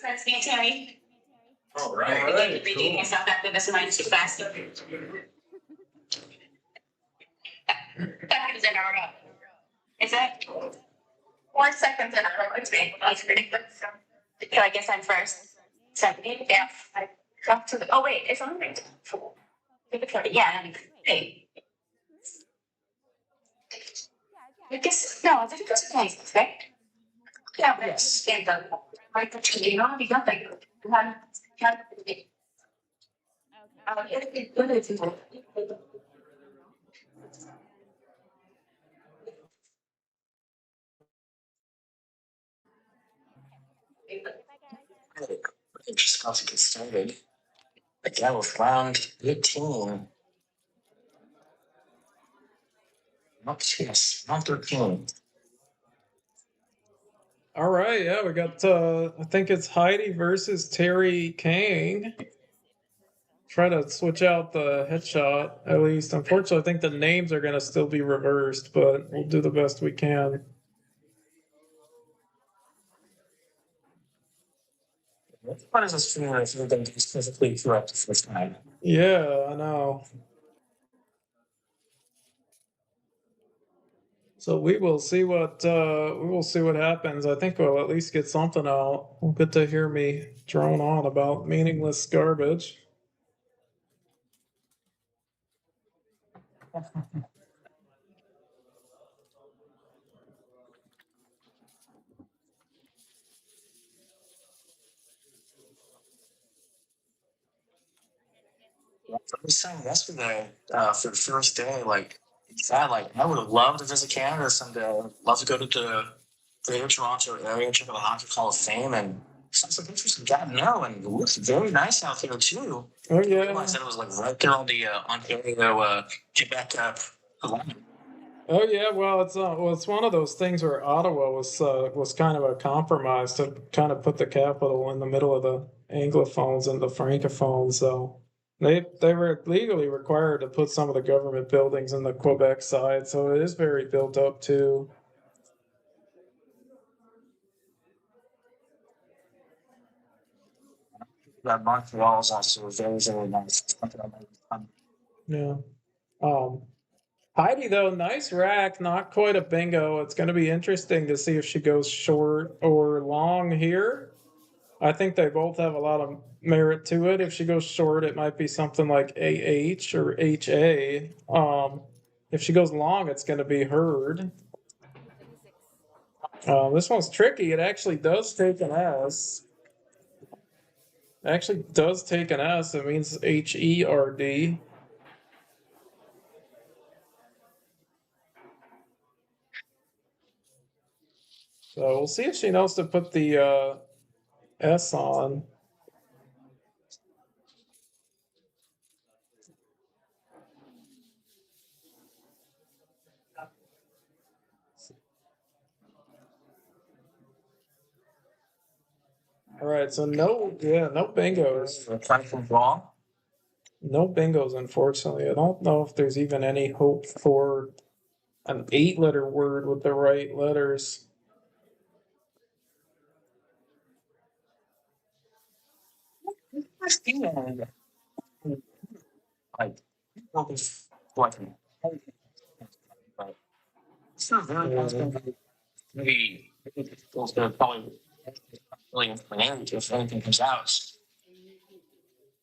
That's me, Terry. All You're right. reading yourself after this mine's too fast. Seconds in a row. Is it? 4 seconds in a row. It's me. That's ridiculous. So I guess I'm first. 70. Yeah. I dropped to the. Oh wait, it's on right. Yeah. Hey. I guess no. I think it's nice, right? Yeah. Yes. And right. You know, you got that. Bye, guys. Just about to get started. Again with round 18. Yes, round 13. All right, yeah, we got I think it's Heidi versus Terry Kang. Try to switch out the headshot at least. Unfortunately, I think the names are gonna still be reversed, but we'll do the best we can. What is this feeling if you've been physically correct the first time? Yeah, I know. So we will see what happens. I think we'll at least get something out. We'll get to hear me drone on about meaningless garbage. I was saying yesterday, for the first day, like, I would have loved to visit Canada someday. I'd love to go to the Greater Toronto area, check out the Hockey Hall of Fame, and sounds like interesting. God, no, and it looks very nice out there too. Oh I yeah. realized that it was like right there on the Ontario Quebec line. Oh yeah, well it's one of those things where Ottawa was kind of a compromise to kind of put the capital in the middle of the Anglophones and the Francophones. So they were legally required to put some of the government buildings in the Quebec side. So it is very built up too. That Montreal is also very, very nice. Yeah. Heidi though, nice rack, not quite a bingo. It's going to be interesting to see if she goes short or long here. I think they both have a lot of merit to it. If she goes short, it might be something like AH or HA. If she goes long, it's going to be Herd. This one's tricky. It actually does take an S. It actually does take an S. It means HERD. So we'll see if she knows to put the S on. All right, so no bingos. Platform wrong. No bingos, unfortunately. I don't know if there's even any hope for an 8-letter word with the right letters. Like, maybe it's gonna probably really if anything comes out.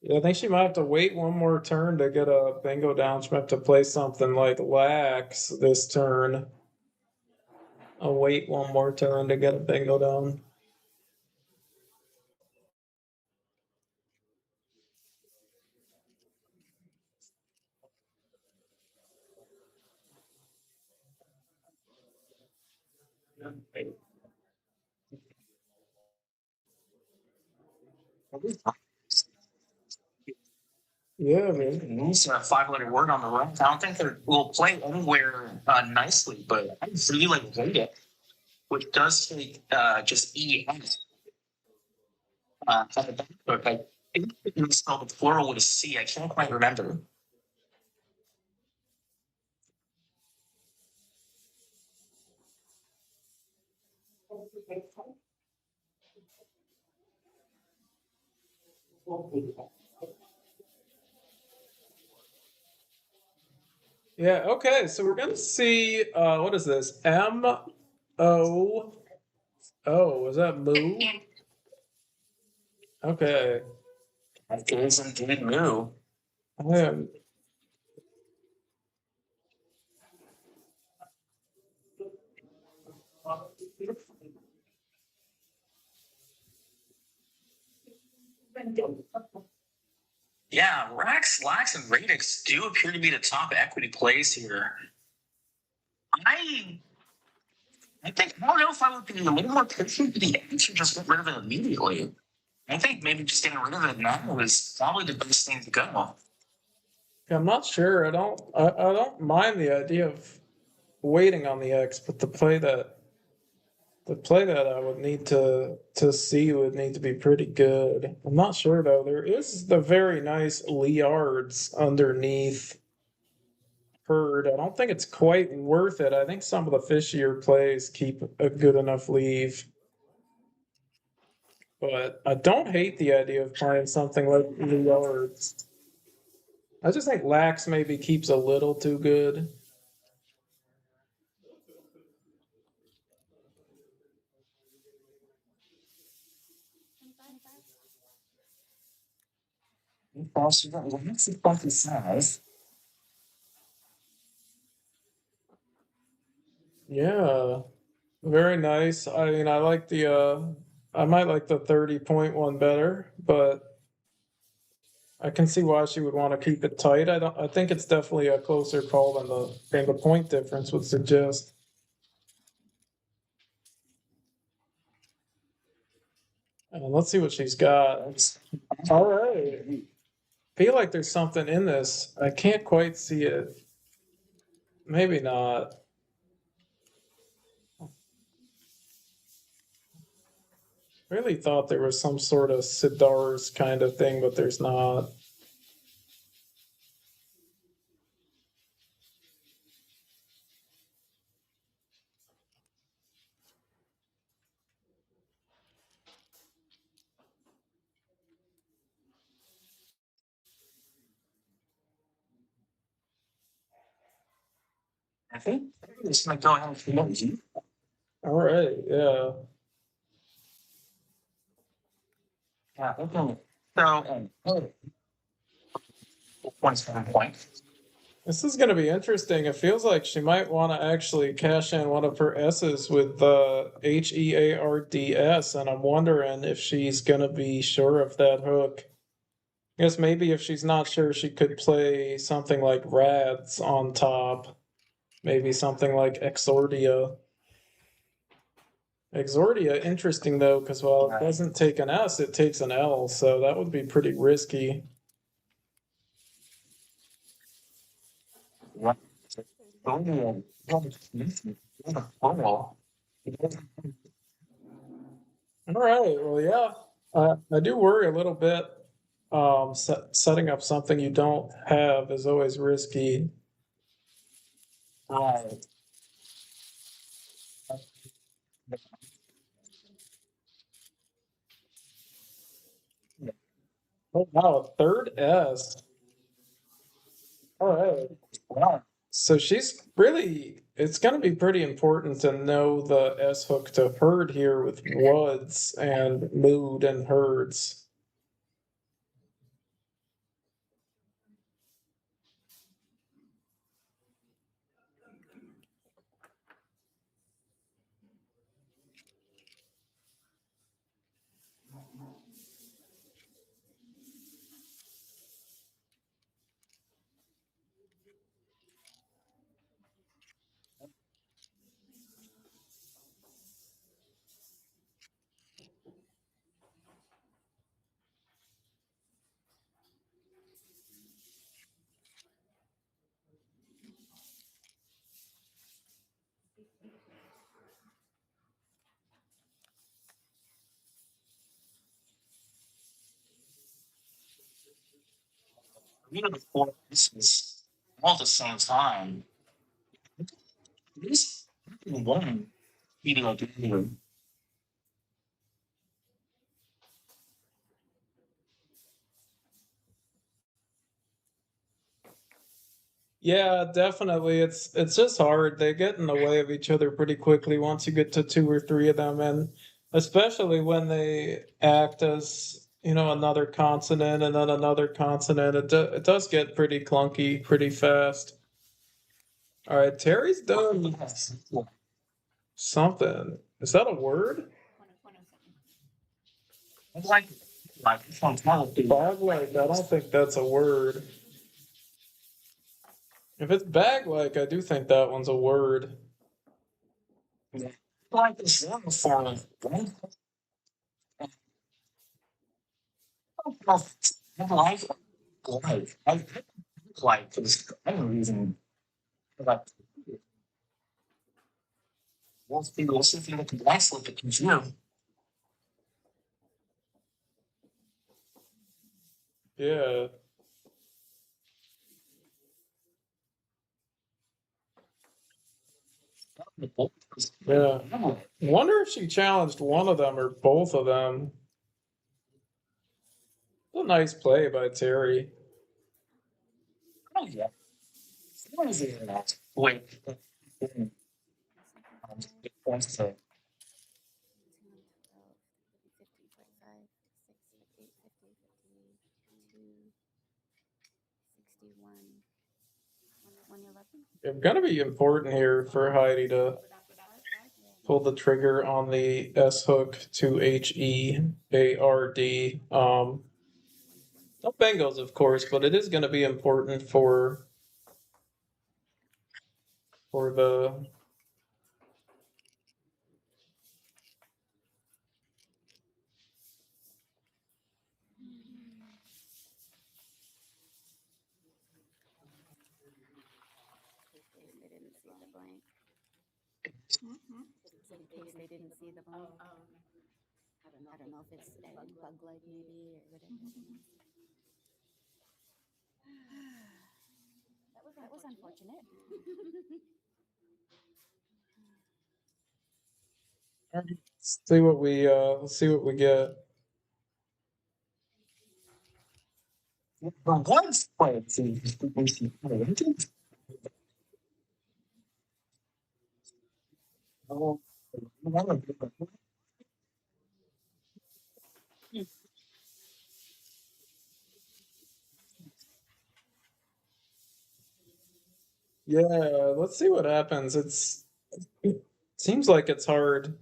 Yeah, I think she might have to wait one more turn to get a bingo down. She might have to play something like lax this turn. I'll wait one more turn to get a bingo down. Yeah, man. Needs a 5-letter word on the right. I don't think it will play anywhere nicely, but I really like Vega, which does take just ES. At the back book, I think it spelled the plural with a C. I can't quite remember. Yeah, okay, so we're gonna see what is this? MOO. Was that moo? Okay. It is indeed new. I am Yeah, Rax, Lax, and Radix do appear to be the top equity plays here. I think I don't know if I would be a little more patient to the edge or just get rid of it immediately. I think maybe just getting rid of it now is probably the best thing to go. I'm not sure. I don't mind the idea of waiting on the X, but the play that I would need to see would need to be pretty good. I'm not sure though. There is the very nice Liards underneath Herd. I don't think it's quite worth it. I think some of the fishier plays keep a good enough leave. But I don't hate the idea of playing something like Liards. I just think Lax maybe keeps a little too good. Also, what makes it 25? Yeah. Very nice. I mean, I like I might like the 30-point one better, but I can see why she would want to keep it tight. I think it's definitely a closer call than the point difference would suggest. And let's see what she's got. All right. Feel like there's something in this. I can't quite see it. Maybe not. Really thought there was some sort of Siddhar's kind of thing, but there's not. I think I'm just gonna go ahead and promote you. All right, yeah. Yeah, okay. So, 27 points. This is going to be interesting. It feels like she might want to actually cash in one of her S's with HEARDS, and I'm wondering if she's going to be sure of that hook. I guess maybe if she's not sure, she could play something like Rads on top. Maybe something like Exordia. Exordia, interesting though, because while it doesn't take an S, it takes an L, so that would be pretty risky. All right. Well, yeah, I do worry a little bit. Setting up something you don't have is always risky. Right. Oh, wow, a third S. All right. Wow. So she's really, it's going to be pretty important to know the S hook to herd here with Woods and Mood and Herds. We are the four pieces all at the same time. This one video game. Yeah, definitely. It's just hard. They get in the way of each other pretty quickly once you get to two or three of them, and especially when they act as, another consonant and then another consonant, it does get pretty clunky pretty fast. All right, Terry's done something. Is that a word? It's like this one's not a Bag like, I don't think that's a word. If it's bag like, I do think that one's a word. like this one for like for this other reason like we'll see if you look nice look at you. Yeah. Yeah. Wonder if she challenged one of them or both of them. A nice play by Terry. Oh yeah. What is it that? Wait. Points to 111. It's gonna be important here for Heidi to pull the trigger on the S hook to HEARD. No bangles, of course, but it is gonna be important for the They didn't see the blank. In case they didn't see the blank. I don't know if it's bug-like maybe or whatever. That was unfortunate. see what we let's see what we get. once played. Oh, Yeah, let's see what happens. It seems like it's hard.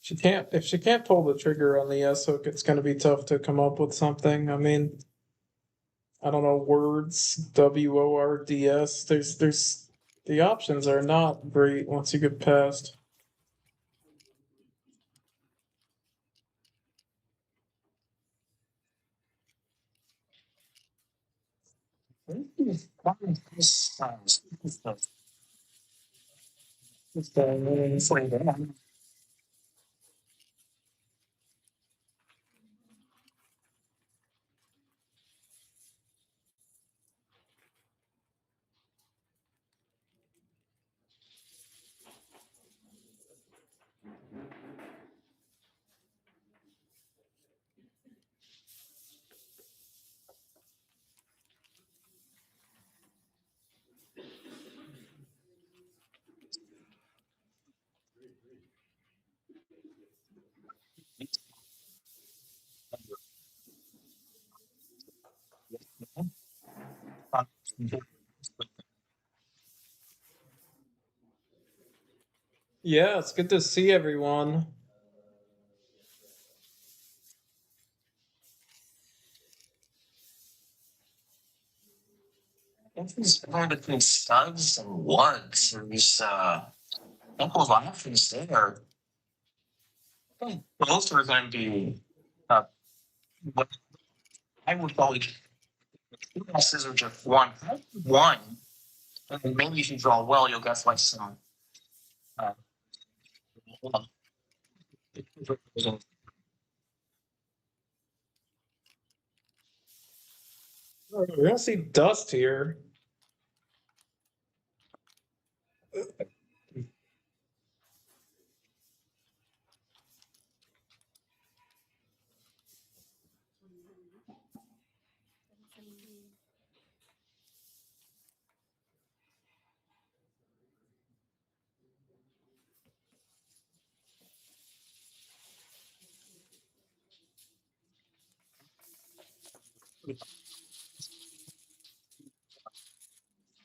If she can't pull the trigger on the S hook, it's gonna be tough to come up with something. I mean, I don't know, words, WORDS. There's the options are not great once you get past. Yeah, it's good to see everyone. It's going between studs and woods. There's a couple of options there. I think both are going to be what I would call two S's or just one. One, and then maybe if you draw well, you'll get like some. Uh, We're gonna see dust here.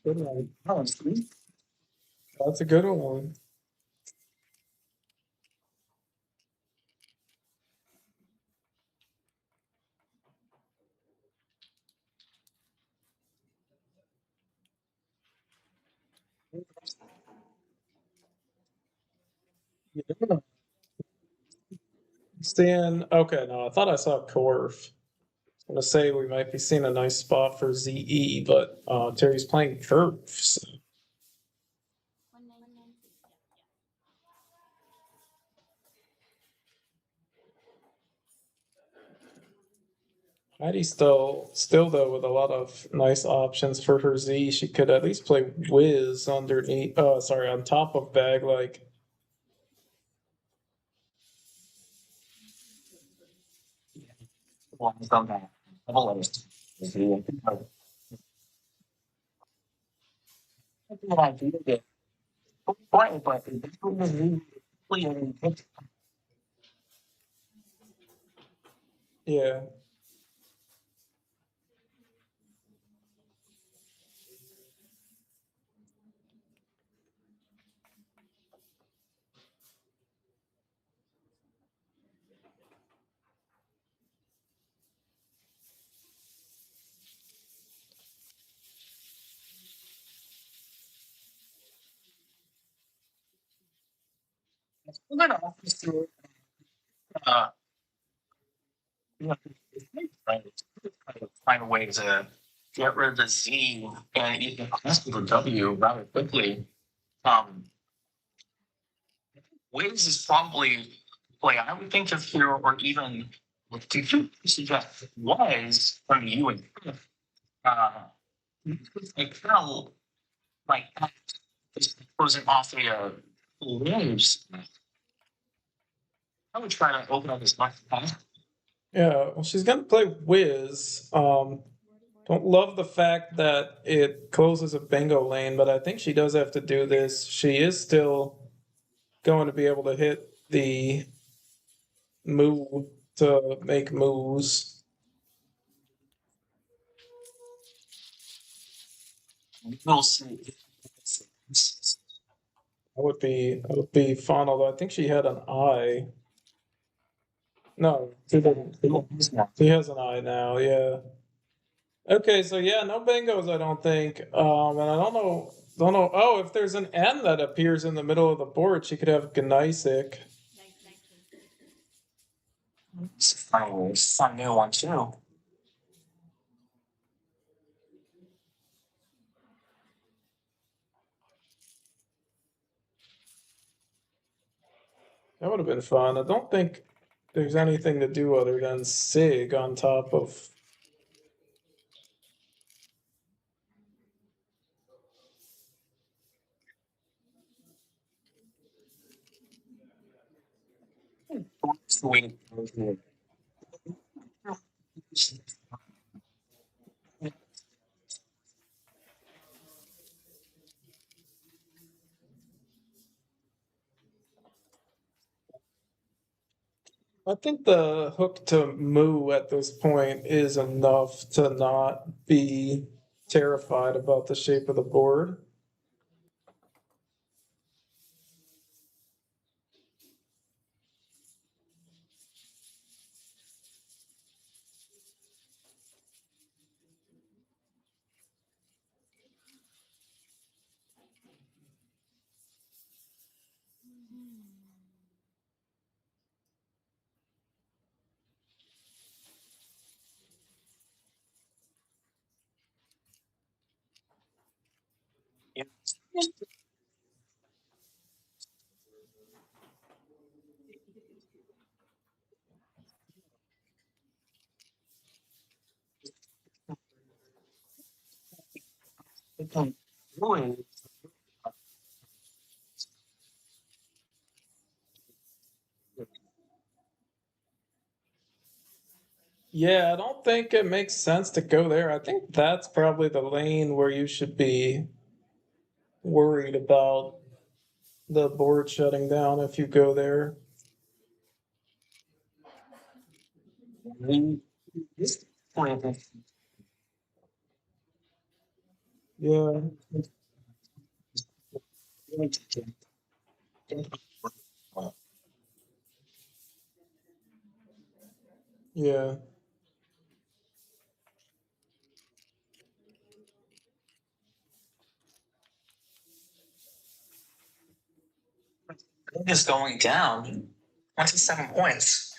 Good one. That's a good one. Yeah. Seeing, okay, no, I thought I saw Corf. I was gonna say we might be seeing a nice spot for ZE, but Terry's playing curves. Heidi's still though with a lot of nice options for her Z. She could at least play Wiz underneath. Sorry, on top of bag like. One's done that. Double A's. Yeah. We're gonna always do uh, you know, find a way to get rid of the Z and even connect with the W rather quickly. Waves is probably the play I would think of here, or even what do you suggest was from you and like fell like just closing off the waves. I would try to open up as much as possible. Yeah, well, she's gonna play Wiz. Don't love the fact that it closes a bingo lane, but I think she does have to do this. She is still going to be able to hit the move to make moves. We'll see. That would be fun. Although I think she had an eye. No, she didn't. She has an eye now. Yeah. Okay, so yeah, no bingos, I don't think. And I don't know. Oh, if there's an N that appears in the middle of the board, she could have Gneisig. It's a fun new one too. That would have been fun. I don't think there's anything to do other than Sig on top of. Sweet. I think the hook to moo at this point is enough to not be terrified about the shape of the board. Yeah, I don't think it makes sense to go there. I think that's probably the lane where you should be worried about the board shutting down if you go there. Yeah, yeah. Just going down 27 points.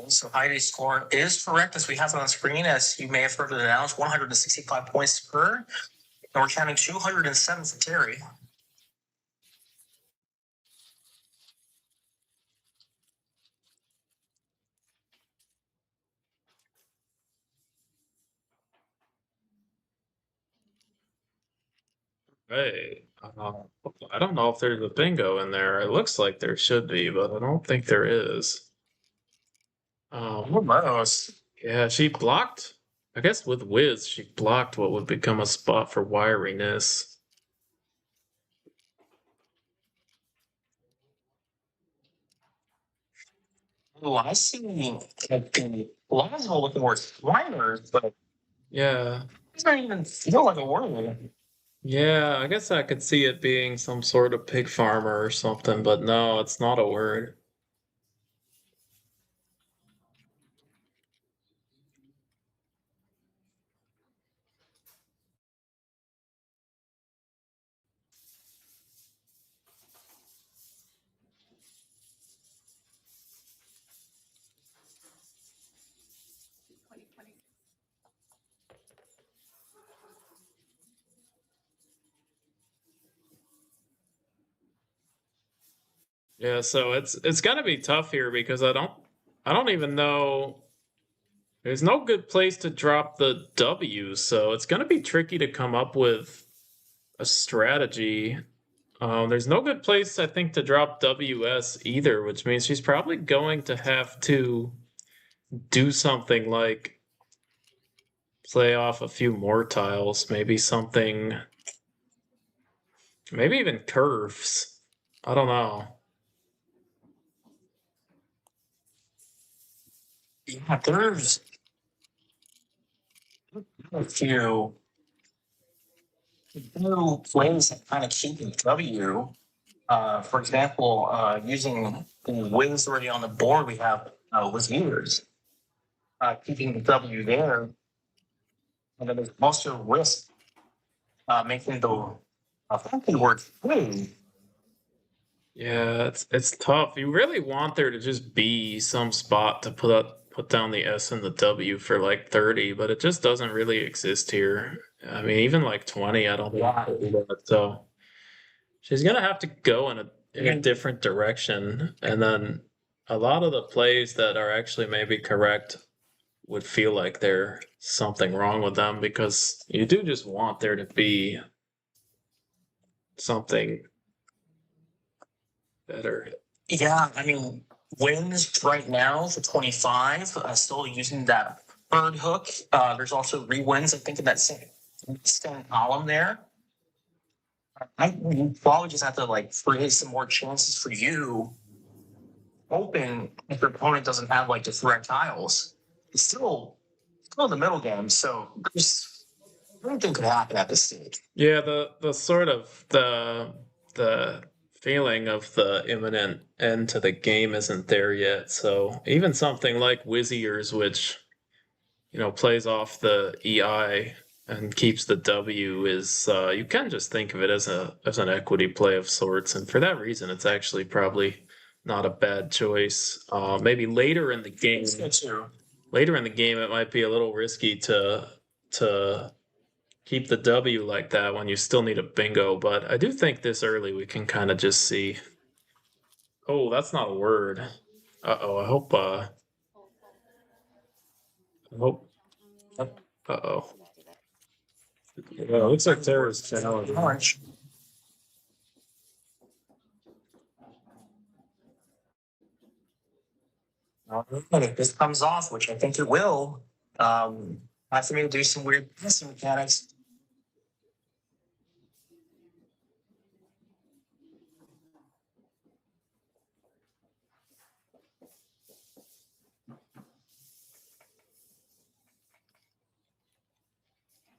So Heidi's score is correct, as we have it on screen, as you may have heard it announced, 165 points to her. And we're counting 207 for Terry. Hey, I don't know if there's a bingo in there. It looks like there should be, but I don't think there is. Almost. Yeah, she blocked. I guess with Wiz, she blocked what would become a spot for wiriness. Oh, I see. Like the Lazo looking more Swiners, but Yeah, it's not even feel like a word. yeah, I guess I could see it being some sort of pig farmer or something, but no, it's not a word. Yeah, so it's gonna be tough here because I don't even know. There's no good place to drop the W, so it's gonna be tricky to come up with a strategy. There's no good place, I think, to drop WS either, which means she's probably going to have to do something like play off a few more tiles, maybe something, maybe even curves. I don't know. Yeah, there's a few new ways that kind of keep the W. For example, using the wins already on the board, we have with viewers, keeping the W there, and then there's also risk making the funky word free. Yeah, it's tough. You really want there to just be some spot to put down the S and the W for like 30, but it just doesn't really exist here. I mean, even like 20, I don't think Yeah. it'll do that. So she's gonna have to go in a different direction, and then a lot of the plays that are actually maybe correct would feel like there's something wrong with them because you do just want there to be something better. Yeah, I mean, wins right now for 25, still using that third hook. There's also re-wins, I think, in that same column there. You probably just have to like create some more chances for you. Open if your opponent doesn't have like the correct tiles. It's still in the middle game, so there's anything could happen at this stage. Yeah, the sort of the feeling of the imminent end to the game isn't there yet. So even something like Wizziers, which plays off the EI and keeps the W, is you can just think of it as an equity play of sorts, and for that reason, it's actually probably not a bad choice. Maybe later in the game, it might be a little risky to keep the W like that when you still need a bingo, but I do think this early we can kind of just see. Oh, that's not a word. Uh-oh, I hope uh-oh. Yeah, it looks like Tara's challenging. Orange. If this comes off, which I think it will, time for me to do some weird passing mechanics.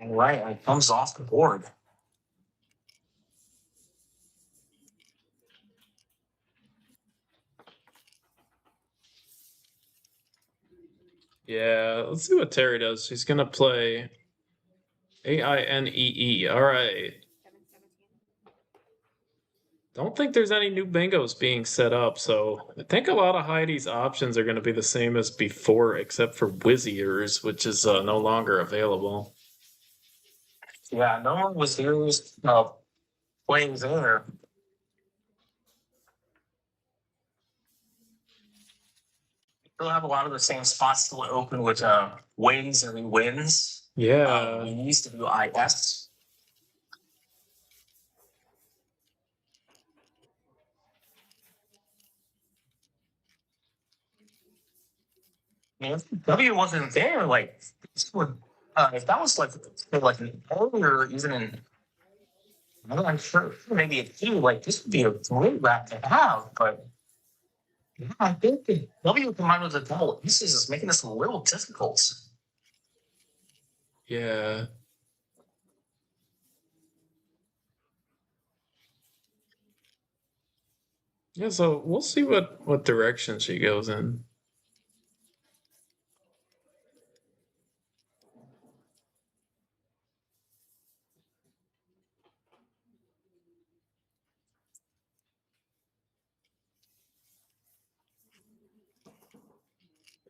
All right, it comes off the board. Yeah, let's see what Terry does. She's gonna play AINEE. All right. Don't think there's any new bingos being set up, so I think a lot of Heidi's options are going to be the same as before, except for Wizziers, which is no longer available. Yeah, no one was used playing there. Still have a lot of the same spots still open with wins and wins. Yeah. We used to do IS. I mean, if W wasn't there, like this would, if that was like an earlier, even in, I'm sure maybe a two, like this would be a great wrap to have, but yeah, I think the W combined with the double aces is making this a little difficult. Yeah. Yeah, so we'll see what direction she goes in.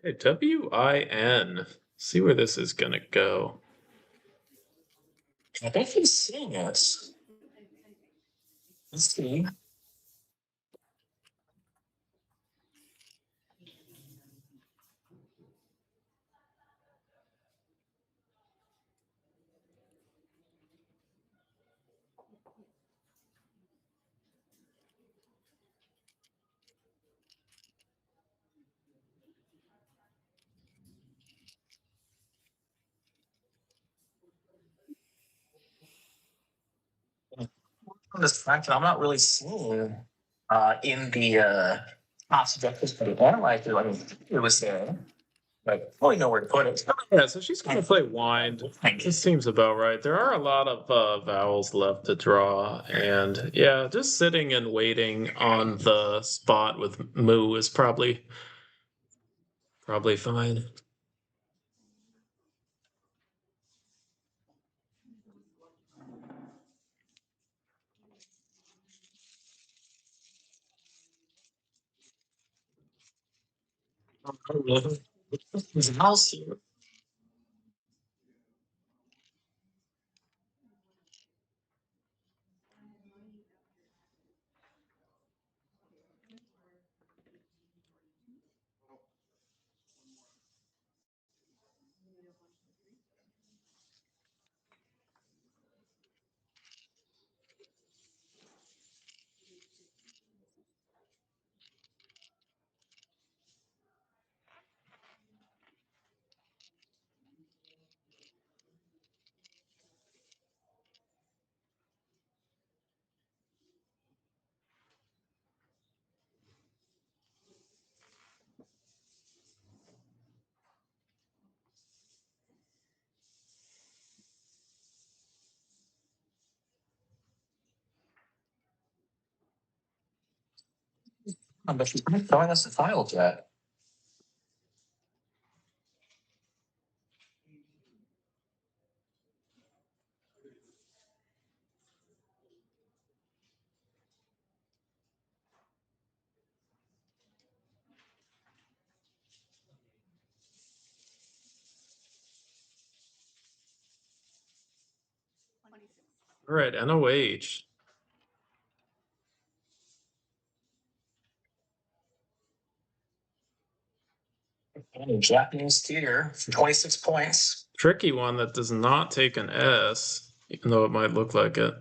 Hey, WIN. See where this is gonna go. I think he's seeing us. Let's see. This fact that I'm not really seeing in the top subjectives for the analyzer. I mean, it was there, but I don't really know where to put it. Yeah, so she's going to play wind. This seems about right. There are a lot of vowels left to draw, and yeah, just sitting and waiting on the spot with moo is probably fine. Vowels here. But she's not showing us the files yet. All right, NOH. Japanese theater for 26 points. Tricky one that does not take an S, even though it might look like it.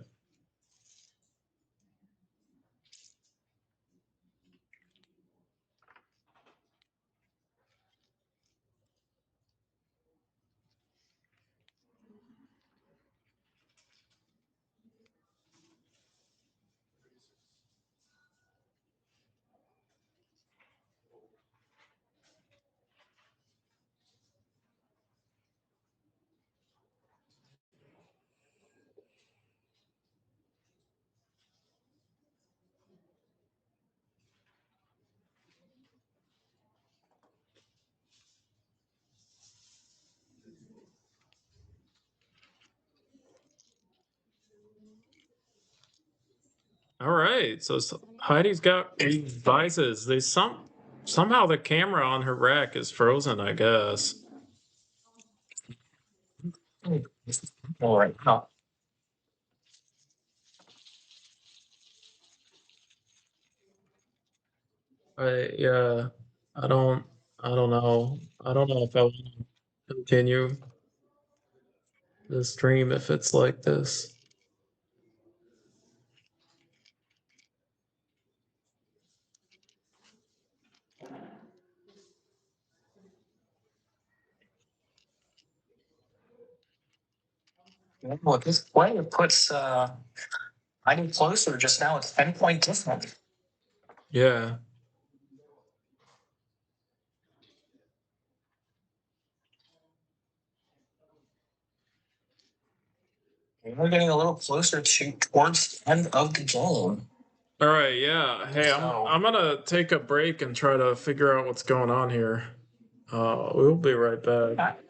All right, so Heidi's got revises. They somehow the camera on her rack is frozen, I guess. All right. No. Yeah, I don't know. I don't know if I want to continue the stream if it's like this. Well, at this point, it puts Heidi closer just now. It's 10-point difference. Yeah. We're getting a little closer towards the end of the game. All right, yeah. Hey, I'm gonna take a break and try to figure out what's going on here. We'll be right back.